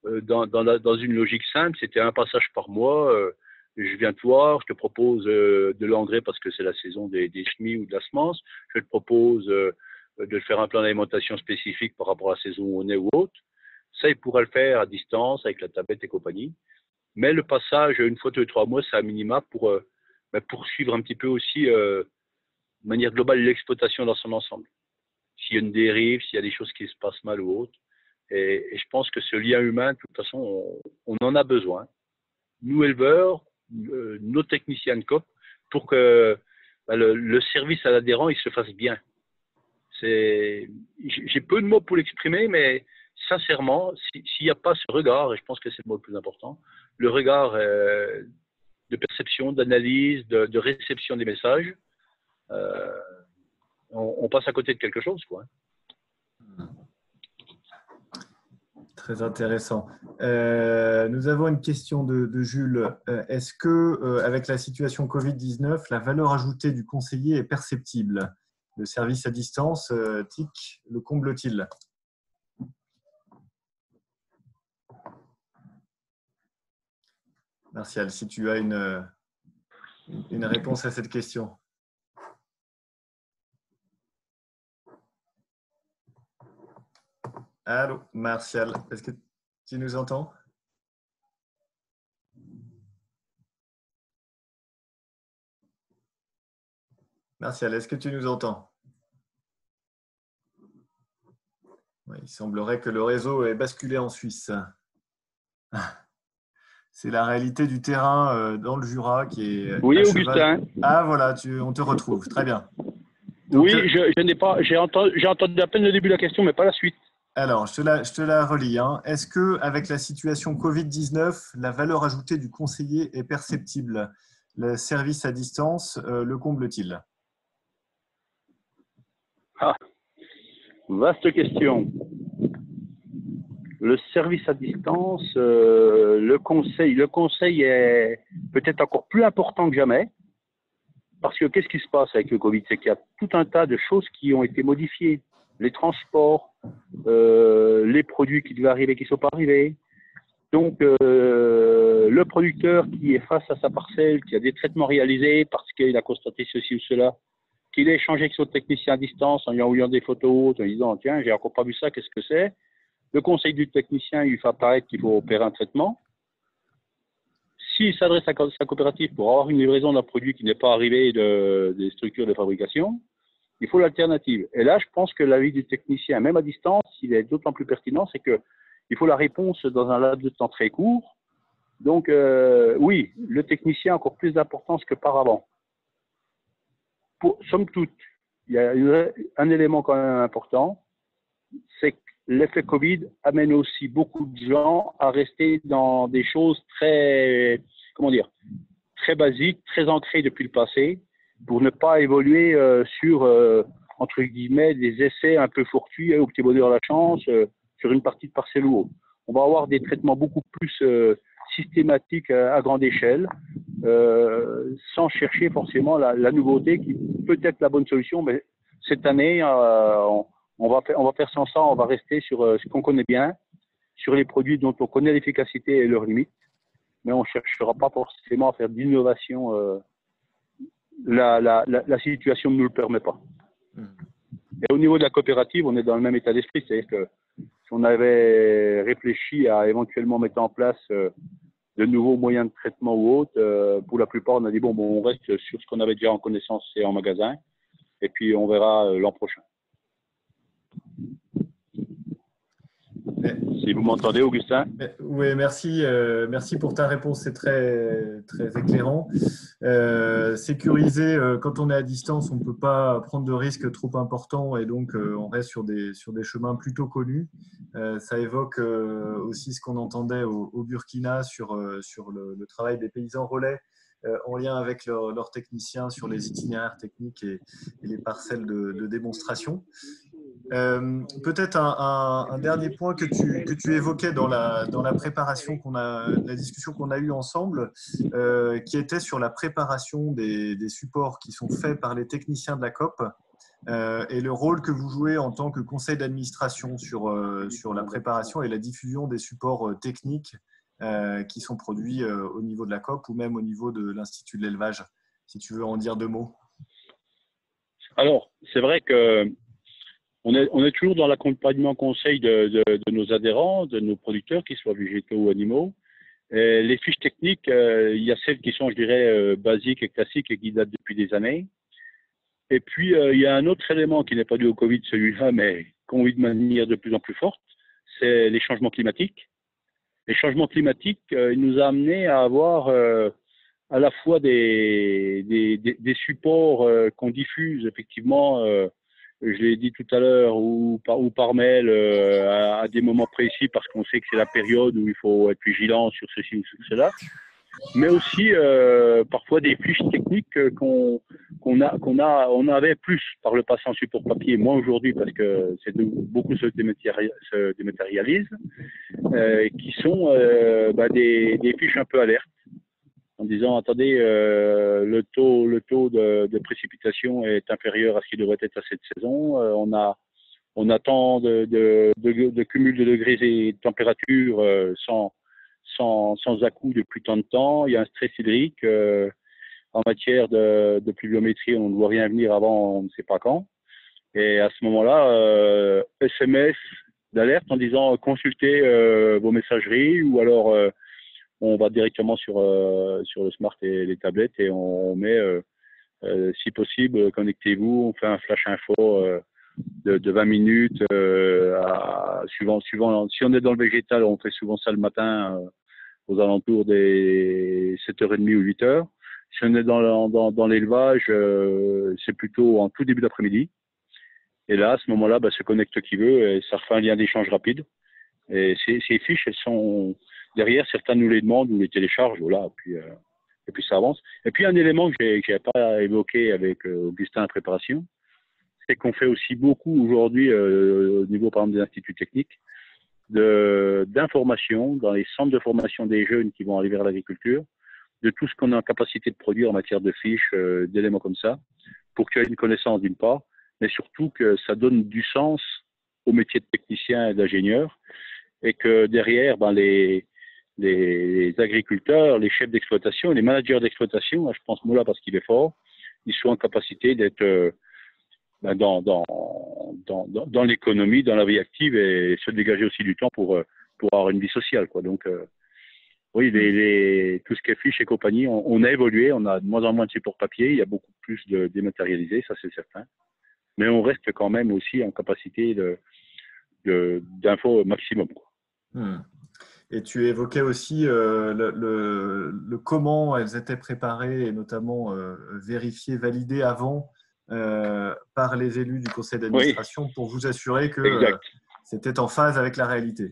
dans une logique simple, c'était un passage par mois. Je viens te voir, je te propose de l'engrais parce que c'est la saison des semis ou de la semence. Je te propose de faire un plan d'alimentation spécifique par rapport à la saison où on est ou autre. Ça, il pourrait le faire à distance avec la tablette et compagnie. Mais le passage, une fois tous les 3 mois, c'est à minima pour suivre un petit peu aussi, de manière globale, l'exploitation dans son ensemble. S'il y a une dérive, s'il y a des choses qui se passent mal ou autre. Et je pense que ce lien humain, de toute façon, on en a besoin. Nous, éleveurs, nos techniciens de COP, pour que le service à l'adhérent il se fasse bien. J'ai peu de mots pour l'exprimer, mais sincèrement, s'il n'y a pas ce regard, et je pense que c'est le mot le plus important, le regard de perception, d'analyse, de réception des messages, on passe à côté de quelque chose, quoi. Très intéressant. Nous avons une question de Jules. Est-ce que, avec la situation Covid-19, la valeur ajoutée du conseiller est perceptible? Le service à distance, TIC, le comble-t-il? Martial, si tu as une réponse à cette question. Allô, Martial, est-ce que tu nous entends? Martial, est-ce que tu nous entends? Oui, il semblerait que le réseau ait basculé en Suisse. C'est la réalité du terrain dans le Jura qui est Oui, à Augustin. cheval. Ah voilà, on te retrouve. Très bien. Donc, oui, je n'ai pas. J'ai entendu à peine le début de la question, mais pas la suite. Alors, je te la relis. Hein. Est-ce que, avec la situation Covid-19, la valeur ajoutée du conseiller est perceptible? Le service à distance le comble-t-il? Ah, vaste question. Le service à distance, le conseil est peut-être encore plus important que jamais. Parce que qu'est-ce qui se passe avec le Covid? C'est qu'il y a tout un tas de choses qui ont été modifiées. Les transports, les produits qui devaient arriver qui ne sont pas arrivés. Donc, le producteur qui est face à sa parcelle, qui a des traitements réalisés parce qu'il a constaté ceci ou cela, qu'il a échangé avec son technicien à distance en lui envoyant des photos, en lui disant « Tiens, j'ai encore pas vu ça, qu'est-ce que c'est ?» Le conseil du technicien, il lui fait apparaître qu'il faut opérer un traitement. S'il s'adresse à sa coopérative pour avoir une livraison d'un produit qui n'est pas arrivé des structures de fabrication, il faut l'alternative. Et là, je pense que l'avis du technicien, même à distance, il est d'autant plus pertinent, c'est qu'il faut la réponse dans un laps de temps très court. Donc, oui, le technicien a encore plus d'importance qu'auparavant. Somme toute, il y a un élément quand même important, c'est que l'effet Covid amène aussi beaucoup de gens à rester dans des choses très, très basiques, très ancrées depuis le passé, pour ne pas évoluer sur, entre guillemets, des essais un peu fortuits au petit bonheur la chance sur une partie de parcelle ou autre. On va avoir des traitements beaucoup plus systématiques à grande échelle, sans chercher forcément la nouveauté qui peut être la bonne solution, mais cette année, on va faire sans ça, on va rester sur ce qu'on connaît bien, sur les produits dont on connaît l'efficacité et leurs limites, mais on ne cherchera pas forcément à faire d'innovation. La situation ne nous le permet pas. Et au niveau de la coopérative, on est dans le même état d'esprit, c'est-à-dire que si on avait réfléchi à éventuellement mettre en place de nouveaux moyens de traitement ou autres, pour la plupart, on a dit bon, on reste sur ce qu'on avait déjà en connaissance et en magasin, et puis on verra l'an prochain. Si vous m'entendez, Augustin. Oui, merci. Merci pour ta réponse, c'est très, très éclairant. Sécuriser, quand on est à distance, on ne peut pas prendre de risques trop importants et donc on reste sur des chemins plutôt connus. Ça évoque aussi ce qu'on entendait au Burkina sur le travail des paysans relais en lien avec leurs techniciens sur les itinéraires techniques et les parcelles de démonstration. Peut-être un dernier point que tu évoquais dans la préparation la discussion qu'on a eue ensemble, qui était sur la préparation des supports qui sont faits par les techniciens de la COP et le rôle que vous jouez en tant que conseil d'administration sur la préparation et la diffusion des supports techniques qui sont produits au niveau de la COP ou même au niveau de l'Institut de l'élevage, si tu veux en dire deux mots. Alors, c'est vrai que on est toujours dans l'accompagnement conseil de nos adhérents, de nos producteurs, qu'ils soient végétaux ou animaux. Et les fiches techniques, il y a celles qui sont, je dirais, basiques et classiques et qui datent depuis des années. Et puis, il y a un autre élément qui n'est pas dû au Covid, celui-là, mais qu'on vit de manière de plus en plus forte, c'est les changements climatiques. Les changements climatiques, ils nous ont amenés à avoir à la fois des supports qu'on diffuse effectivement, je l'ai dit tout à l'heure, ou par mail à des moments précis parce qu'on sait que c'est la période où il faut être vigilant sur ceci ou sur cela, mais aussi parfois des fiches techniques qu'on avait plus par le passé en support papier, moins aujourd'hui parce que beaucoup se dématérialisent, qui sont des fiches un peu alertes, en disant attendez, le taux de précipitation est inférieur à ce qui devrait être à cette saison. On a tant de cumul de degrés et de température sans à-coup depuis tant de temps. Il y a un stress hydrique en matière de pluviométrie. On ne voit rien venir avant on ne sait pas quand. Et à ce moment-là, SMS d'alerte en disant consultez vos messageries ou alors on va directement sur le smart et les tablettes et on met Si possible, connectez-vous, on fait un flash info de 20 minutes. Suivant, si on est dans le végétal, on fait souvent ça le matin aux alentours des 7h30 ou 8h. Si on est dans l'élevage, c'est plutôt en tout début d'après-midi. Et là, à ce moment-là, se connecte qui veut et ça refait un lien d'échange rapide. Et ces fiches, elles sont derrière, certains nous les demandent, nous les téléchargent, voilà, et puis ça avance. Et puis un élément que je n'ai pas évoqué avec Augustin en préparation, c'est qu'on fait aussi beaucoup aujourd'hui au niveau par exemple des instituts techniques d'information dans les centres de formation des jeunes qui vont arriver à l'agriculture, de tout ce qu'on est en capacité de produire en matière de fiches, d'éléments comme ça, pour qu'il y ait une connaissance d'une part, mais surtout que ça donne du sens au métier de technicien et d'ingénieur, et que derrière, les agriculteurs, les chefs d'exploitation, les managers d'exploitation, je pense Moula parce qu'il est fort, ils sont en capacité d'être dans l'économie, dans la vie active et se dégager aussi du temps pour avoir une vie sociale, quoi. Donc, oui, tout ce qui est fiches et compagnie, on a évolué, on a de moins en moins de support papier, il y a beaucoup plus de dématérialisé, ça c'est certain. Mais on reste quand même aussi en capacité d'info maximum, quoi. Et tu évoquais aussi le comment elles étaient préparées et notamment vérifiées, validées avant par les élus du conseil d'administration pour vous assurer que c'était en phase avec la réalité.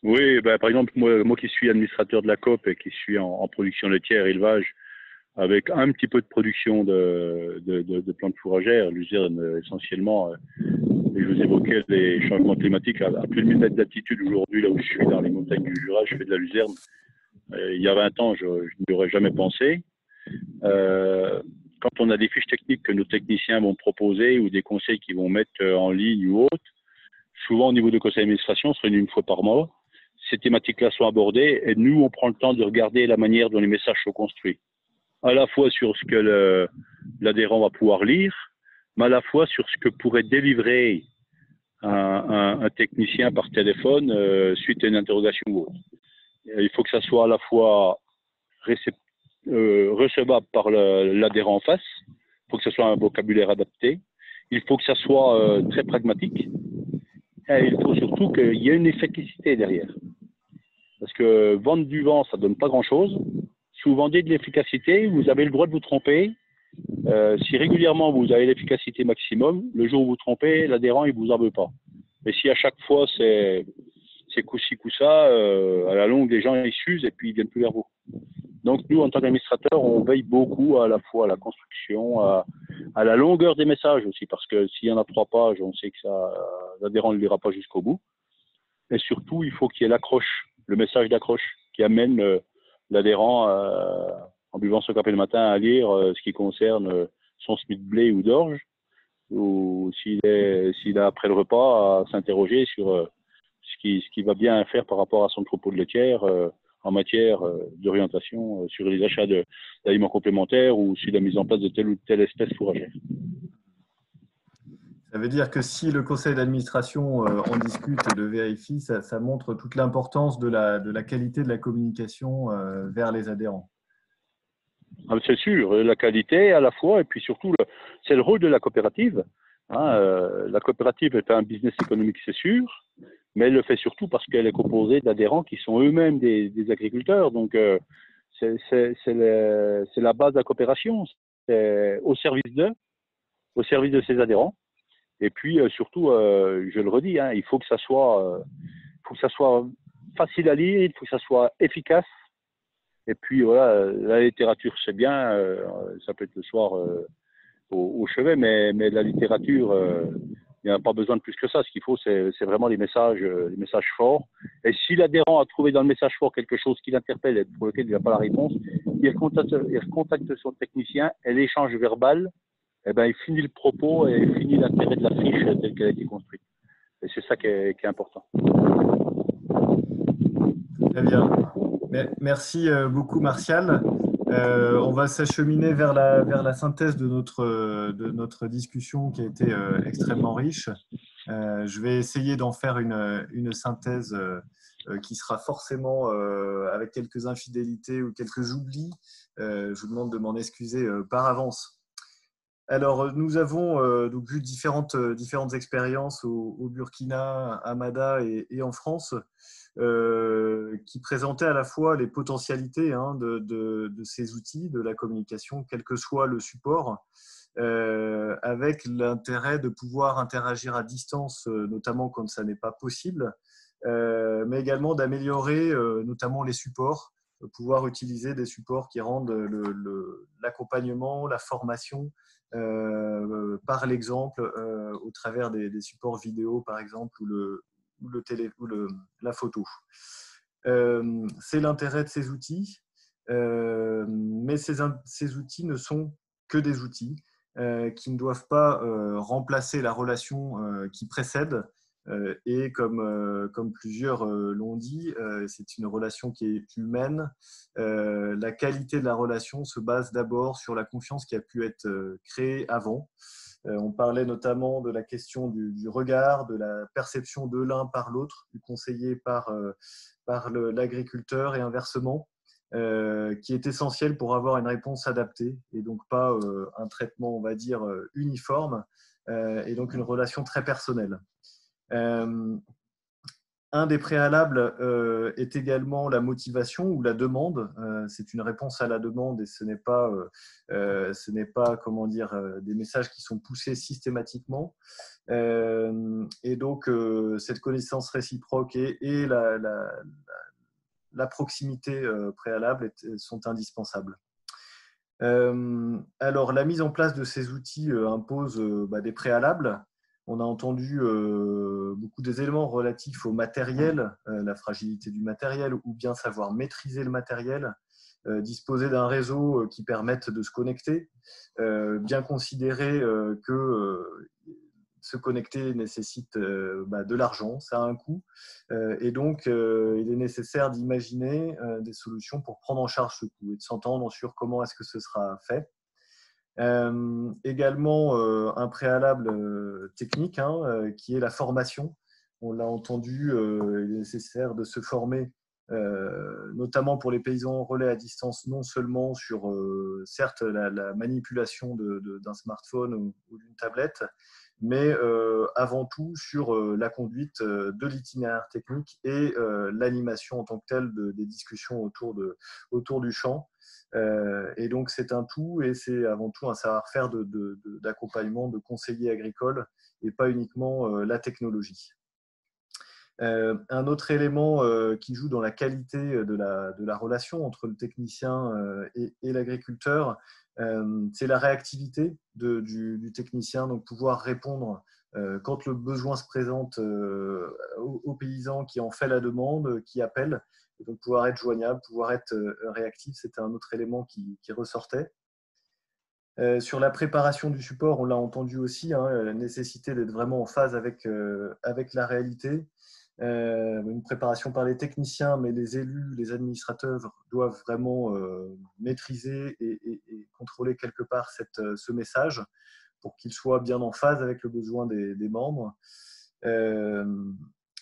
Oui, par exemple, moi qui suis administrateur de la COP et qui suis en production laitière, élevage, avec un petit peu de production de plantes fourragères, luzerne essentiellement. Et je vous évoquais les changements climatiques à plus de 1000 mètres d'altitude aujourd'hui, là où je suis, dans les montagnes du Jura, je fais de la luzerne. Il y a 20 ans, je n'y aurais jamais pensé. Quand on a des fiches techniques que nos techniciens vont proposer ou des conseils qu'ils vont mettre en ligne ou autre, souvent au niveau du conseil d'administration, on se réunit une fois par mois. Ces thématiques-là sont abordées et nous, on prend le temps de regarder la manière dont les messages sont construits. À la fois sur ce que l'adhérent va pouvoir lire, mais à la fois sur ce que pourrait délivrer un technicien par téléphone suite à une interrogation ou autre. Il faut que ça soit à la fois recevable par l'adhérent en face, il faut que ce soit un vocabulaire adapté, il faut que ça soit très pragmatique, et il faut surtout qu'il y ait une efficacité derrière. Parce que vendre du vent, ça ne donne pas grand-chose. Si vous vendez de l'efficacité, vous avez le droit de vous tromper. Si régulièrement vous avez l'efficacité maximum, le jour où vous trompez, l'adhérent il vous en veut pas. Mais si à chaque fois c'est coup-ci, coup-ça, à la longue les gens ils s'usent et puis ils viennent plus vers vous. Donc nous en tant qu'administrateurs, on veille beaucoup à la fois à la construction, à la longueur des messages aussi, parce que s'il y en a 3 pages, on sait que l'adhérent ne lira pas jusqu'au bout. Et surtout, il faut qu'il y ait l'accroche, le message d'accroche qui amène l'adhérent en buvant son café le matin à lire ce qui concerne son semis de blé ou d'orge, ou s'il a après le repas à s'interroger sur ce qui va bien faire par rapport à son troupeau de laitière en matière d'orientation sur les achats d'aliments complémentaires ou sur la mise en place de telle ou telle espèce fourragère. Ça veut dire que si le conseil d'administration en discute et le vérifie, ça montre toute l'importance de la qualité de la communication vers les adhérents. C'est sûr, la qualité à la fois, et puis surtout, c'est le rôle de la coopérative. La coopérative est un business économique, c'est sûr, mais elle le fait surtout parce qu'elle est composée d'adhérents qui sont eux-mêmes des agriculteurs. Donc, c'est la base de la coopération, c'est au service de ses adhérents. Et puis, surtout, je le redis, il faut que ça soit facile à lire, il faut que ça soit efficace. Et puis, voilà, la littérature, c'est bien, ça peut être le soir au chevet, mais la littérature, il n'y a pas besoin de plus que ça. Ce qu'il faut, c'est vraiment les messages forts. Et si l'adhérent a trouvé dans le message fort quelque chose qui l'interpelle et pour lequel il n'a pas la réponse, il recontacte son technicien et l'échange verbal, il finit le propos et il finit l'intérêt de la fiche telle qu'elle a été construite. Et c'est ça qui est important. Très bien. Merci beaucoup, Martial. On va s'acheminer vers la synthèse de notre discussion qui a été extrêmement riche. Je vais essayer d'en faire une synthèse qui sera forcément avec quelques infidélités ou quelques oublis. Je vous demande de m'en excuser par avance. Alors, nous avons donc vu différentes expériences au Burkina, à Mada et en France, qui présentaient à la fois les potentialités de ces outils, de la communication, quel que soit le support, avec l'intérêt de pouvoir interagir à distance, notamment quand ça n'est pas possible, mais également d'améliorer notamment les supports, pouvoir utiliser des supports qui rendent l'accompagnement, la formation par l'exemple, au travers des supports vidéo par exemple, ou la photo. C'est l'intérêt de ces outils, mais ces outils ne sont que des outils qui ne doivent pas remplacer la relation qui précède. Et comme plusieurs l'ont dit, c'est une relation qui est humaine. La qualité de la relation se base d'abord sur la confiance qui a pu être créée avant. On parlait notamment de la question du regard, de la perception de l'un par l'autre, du conseiller par l'agriculteur et inversement, qui est essentiel pour avoir une réponse adaptée et donc pas un traitement, on va dire, uniforme, et donc une relation très personnelle. Un des préalables est également la motivation ou la demande. C'est une réponse à la demande et ce n'est pas comment dire, des messages qui sont poussés systématiquement. Et donc, cette connaissance réciproque et la proximité préalable sont indispensables. Alors, la mise en place de ces outils impose des préalables. On a entendu beaucoup des éléments relatifs au matériel, la fragilité du matériel, ou bien savoir maîtriser le matériel, disposer d'un réseau qui permette de se connecter, bien considérer que se connecter nécessite de l'argent, ça a un coût, et donc il est nécessaire d'imaginer des solutions pour prendre en charge ce coût et de s'entendre sur comment est-ce que ce sera fait. Également un préalable technique qui est la formation. On l'a entendu, il est nécessaire de se former, notamment pour les paysans relais à distance, non seulement sur certes la manipulation d'un smartphone ou d'une tablette, mais avant tout sur la conduite de l'itinéraire technique et l'animation en tant que telle des discussions autour du champ. Et donc c'est un tout et c'est avant tout un savoir-faire d'accompagnement, de conseiller agricole et pas uniquement la technologie. Un autre élément qui joue dans la qualité de la relation entre le technicien et l'agriculteur, c'est la réactivité du technicien, donc pouvoir répondre quand le besoin se présente aux paysans qui en fait la demande, qui appelle. Et donc pouvoir être joignable, pouvoir être réactif, c'était un autre élément qui ressortait. Sur la préparation du support, on l'a entendu aussi, la nécessité d'être vraiment en phase avec la réalité. Une préparation par les techniciens, mais les élus, les administrateurs doivent vraiment maîtriser et contrôler quelque part ce message pour qu'il soit bien en phase avec le besoin des membres.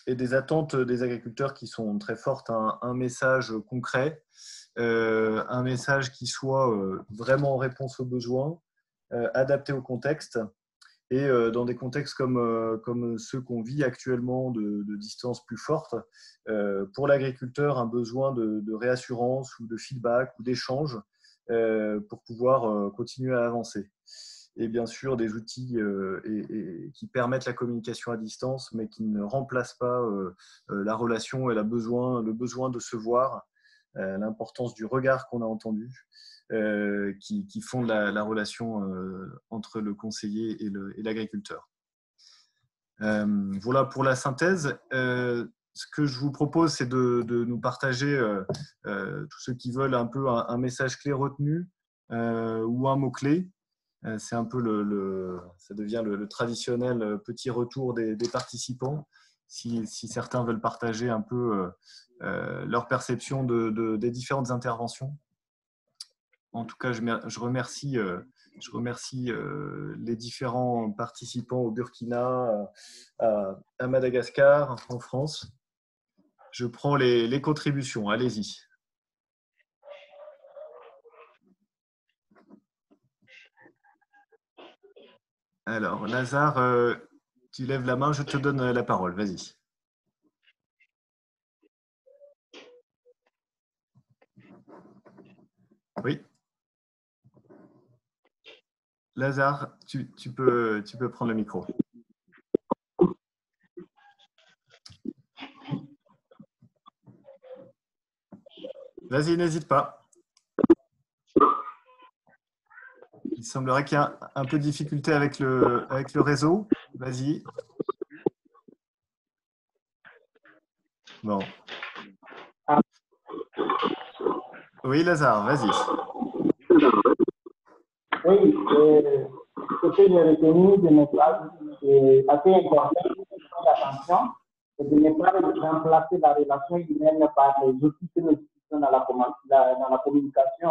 Et des attentes des agriculteurs qui sont très fortes, un message concret, un message qui soit vraiment en réponse aux besoins, adapté au contexte, et dans des contextes comme ceux qu'on vit actuellement de distances plus fortes, pour l'agriculteur, un besoin de réassurance ou de feedback ou d'échange pour pouvoir continuer à avancer. Et bien sûr des outils qui permettent la communication à distance, mais qui ne remplacent pas la relation et le besoin de se voir, l'importance du regard qu'on a entendu, qui font la relation entre le conseiller et l'agriculteur. Voilà pour la synthèse. Ce que je vous propose, c'est de nous partager, tous ceux qui veulent, un peu un message clé retenu ou un mot-clé. C'est un peu ça devient le traditionnel petit retour des participants. Si certains veulent partager un peu leur perception des différentes interventions. En tout cas, je remercie les différents participants au Burkina, à Madagascar, en France. Je prends les contributions. Allez-y. Alors, Lazare, tu lèves la main, je te donne la parole. Vas-y. Oui. Lazare, tu peux prendre le micro. Vas-y, n'hésite pas. Il semblerait qu'il y a un peu de difficulté avec le réseau. Vas-y. Bon. Oui, Lazare, vas-y. Oui, ce que j'ai retenu de mes classes, c'est assez important, attention, c'est de ne pas remplacer la relation humaine par les outils que nous utilisons dans la communication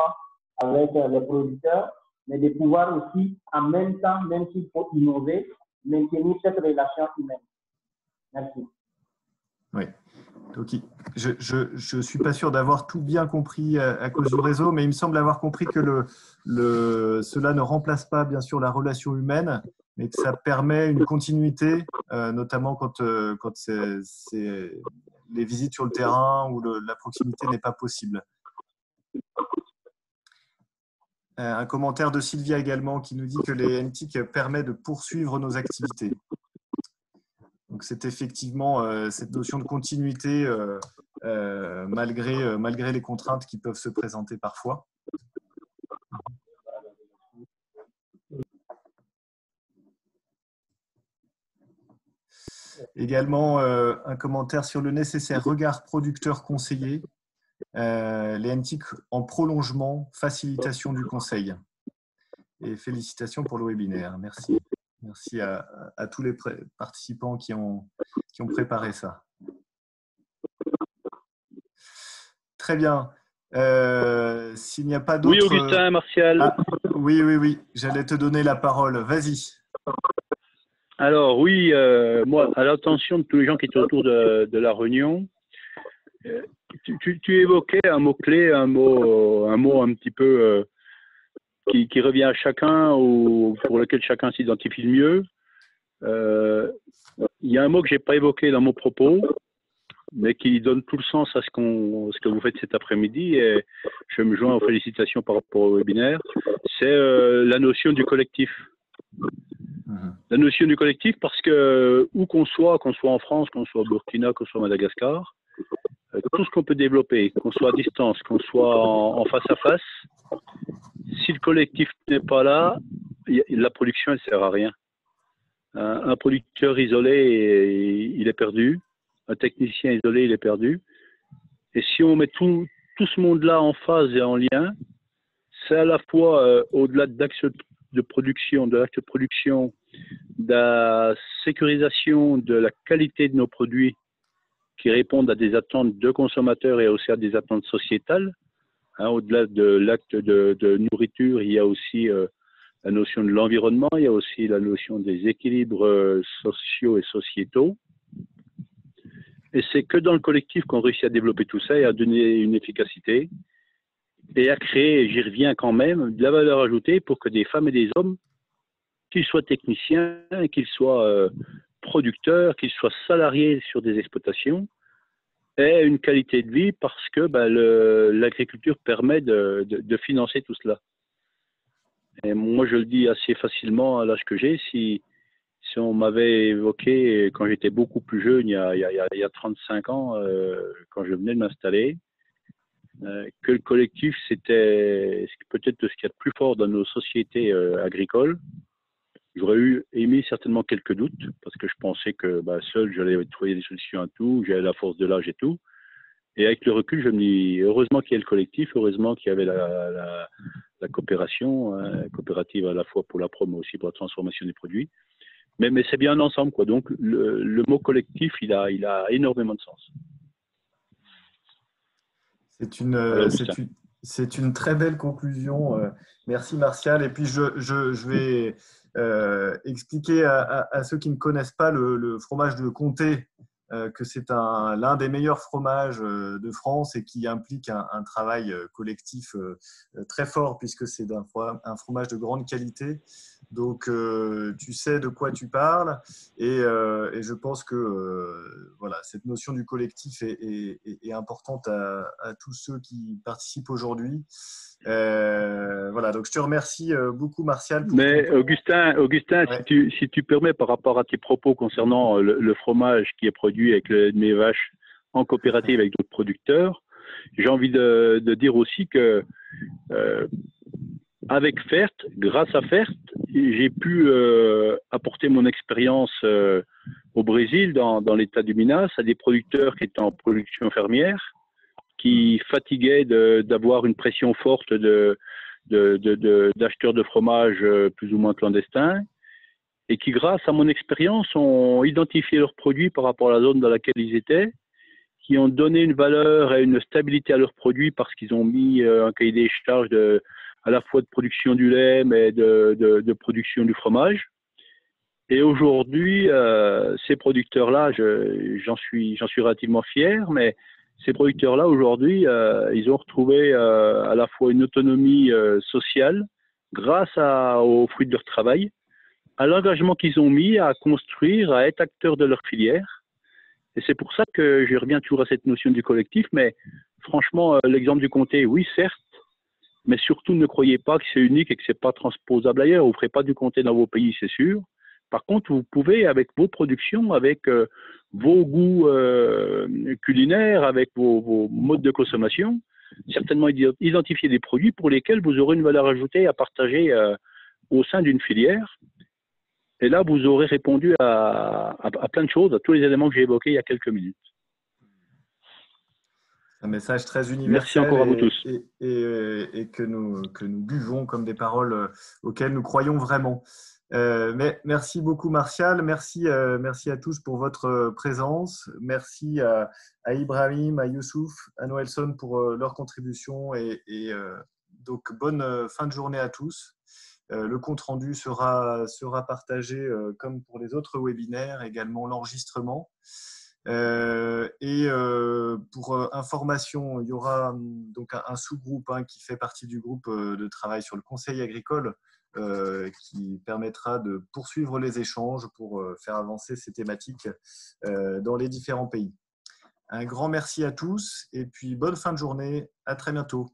avec les producteurs, mais de pouvoir aussi, en même temps, même s'il faut innover, maintenir cette relation humaine. Merci. Oui. Donc, je ne suis pas sûr d'avoir tout bien compris à cause du réseau, mais il me semble avoir compris que cela ne remplace pas, bien sûr, la relation humaine, mais que ça permet une continuité, notamment quand c'est les visites sur le terrain ou la proximité n'est pas possible. Un commentaire de Sylvia également qui nous dit que les NTIC permettent de poursuivre nos activités. Donc, c'est effectivement cette notion de continuité malgré les contraintes qui peuvent se présenter parfois. Également, un commentaire sur le nécessaire regard producteur-conseiller. Les NTIC en prolongement, facilitation du conseil. Et félicitations pour le webinaire. Merci. Merci à tous les participants qui ont préparé ça. Très bien. S'il n'y a pas d'autres… Oui, Augustin, Martial. Ah, oui. J'allais te donner la parole. Vas-y. Alors, oui, moi, à l'attention de tous les gens qui étaient autour de la réunion, tu évoquais un mot-clé, un mot un petit peu… qui revient à chacun ou pour lequel chacun s'identifie le mieux. Il y a un mot que je n'ai pas évoqué dans mon propos, mais qui donne tout le sens à ce que vous faites cet après-midi, et je me joins aux félicitations par rapport au webinaire. C'est la notion du collectif. La notion du collectif, parce que où qu'on soit en France, qu'on soit au Burkina, qu'on soit à Madagascar, tout ce qu'on peut développer, qu'on soit à distance, qu'on soit en face à face, si le collectif n'est pas là, la production ne sert à rien. Un producteur isolé, il est perdu. Un technicien isolé, il est perdu. Et si on met tout ce monde-là en phase et en lien, c'est à la fois au-delà de l'acte de production, de la sécurisation de la qualité de nos produits qui répondent à des attentes de consommateurs et aussi à des attentes sociétales. Au-delà de l'acte de nourriture, il y a aussi la notion de l'environnement, il y a aussi la notion des équilibres sociaux et sociétaux. Et c'est que dans le collectif qu'on réussit à développer tout ça et à donner une efficacité et à créer, j'y reviens quand même, de la valeur ajoutée pour que des femmes et des hommes, qu'ils soient techniciens, qu'ils soient producteurs, qu'ils soient salariés sur des exploitations, aient une qualité de vie parce que l'agriculture permet de financer tout cela. Et moi, je le dis assez facilement à l'âge que j'ai, si on m'avait évoqué quand j'étais beaucoup plus jeune, il y a 35 ans, quand je venais de m'installer, que le collectif, c'était peut-être ce qu'il y a de plus fort dans nos sociétés agricoles. J'aurais émis certainement quelques doutes, parce que je pensais que seul, j'allais trouver des solutions à tout, j'avais la force de l'âge et tout. Et avec le recul, je me dis, heureusement qu'il y a le collectif, heureusement qu'il y avait la coopération, coopérative à la fois pour la promo, mais aussi pour la transformation des produits. Mais c'est bien un ensemble, quoi. Donc, le mot collectif, il a énormément de sens. C'est une très belle conclusion. Merci, Martial. Et puis, je vais expliquer à ceux qui ne connaissent pas le fromage de Comté que c'est l'un des meilleurs fromages de France et qui implique un travail collectif très fort puisque c'est un fromage de grande qualité. Donc, tu sais de quoi tu parles et je pense que voilà, cette notion du collectif est importante à tous ceux qui participent aujourd'hui. Voilà, donc je te remercie beaucoup, Martial. Mais Augustin, ouais. si tu permets, par rapport à tes propos concernant le fromage qui est produit avec le lait de mes vaches en coopérative avec d'autres producteurs, j'ai envie de dire aussi que avec FERT, grâce à FERT, j'ai pu apporter mon expérience au Brésil, dans l'état du Minas, à des producteurs qui étaient en production fermière, qui fatiguaient d'avoir une pression forte d'acheteurs de fromage plus ou moins clandestins, et qui, grâce à mon expérience, ont identifié leurs produits par rapport à la zone dans laquelle ils étaient, qui ont donné une valeur et une stabilité à leurs produits parce qu'ils ont mis un cahier des charges à la fois de production du lait, mais de production du fromage. Et aujourd'hui, ces producteurs-là, j'en suis relativement fier, mais ces producteurs-là, aujourd'hui, ils ont retrouvé à la fois une autonomie sociale grâce aux fruits de leur travail, à l'engagement qu'ils ont mis à construire, à être acteurs de leur filière. Et c'est pour ça que je reviens toujours à cette notion du collectif. Mais franchement, l'exemple du comté, oui, certes, mais surtout ne croyez pas que c'est unique et que c'est pas transposable ailleurs. Vous ne ferez pas du comté dans vos pays, c'est sûr. Par contre, vous pouvez, avec vos productions, avec vos goûts culinaires, avec vos modes de consommation, certainement identifier des produits pour lesquels vous aurez une valeur ajoutée à partager au sein d'une filière. Et là, vous aurez répondu à plein de choses, à tous les éléments que j'ai évoqués il y a quelques minutes. Un message très universel. Merci encore à vous tous. Et que nous buvons comme des paroles auxquelles nous croyons vraiment. Mais merci beaucoup, Martial. Merci à tous pour votre présence. Merci à Ibrahim, à Youssouf, à Noelson pour leur contribution. Donc, bonne fin de journée à tous. Le compte-rendu sera partagé comme pour les autres webinaires, également l'enregistrement. Pour information, il y aura donc un sous-groupe qui fait partie du groupe de travail sur le conseil agricole qui permettra de poursuivre les échanges pour faire avancer ces thématiques dans les différents pays. Un grand merci à tous et puis bonne fin de journée. À très bientôt.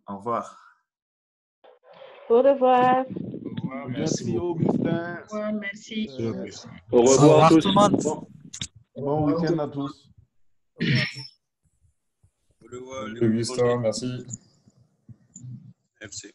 Au revoir. Au revoir. Merci Augustin. Au revoir, merci. Au revoir à tous. Bon week-end à tous. Augustin, merci. Merci.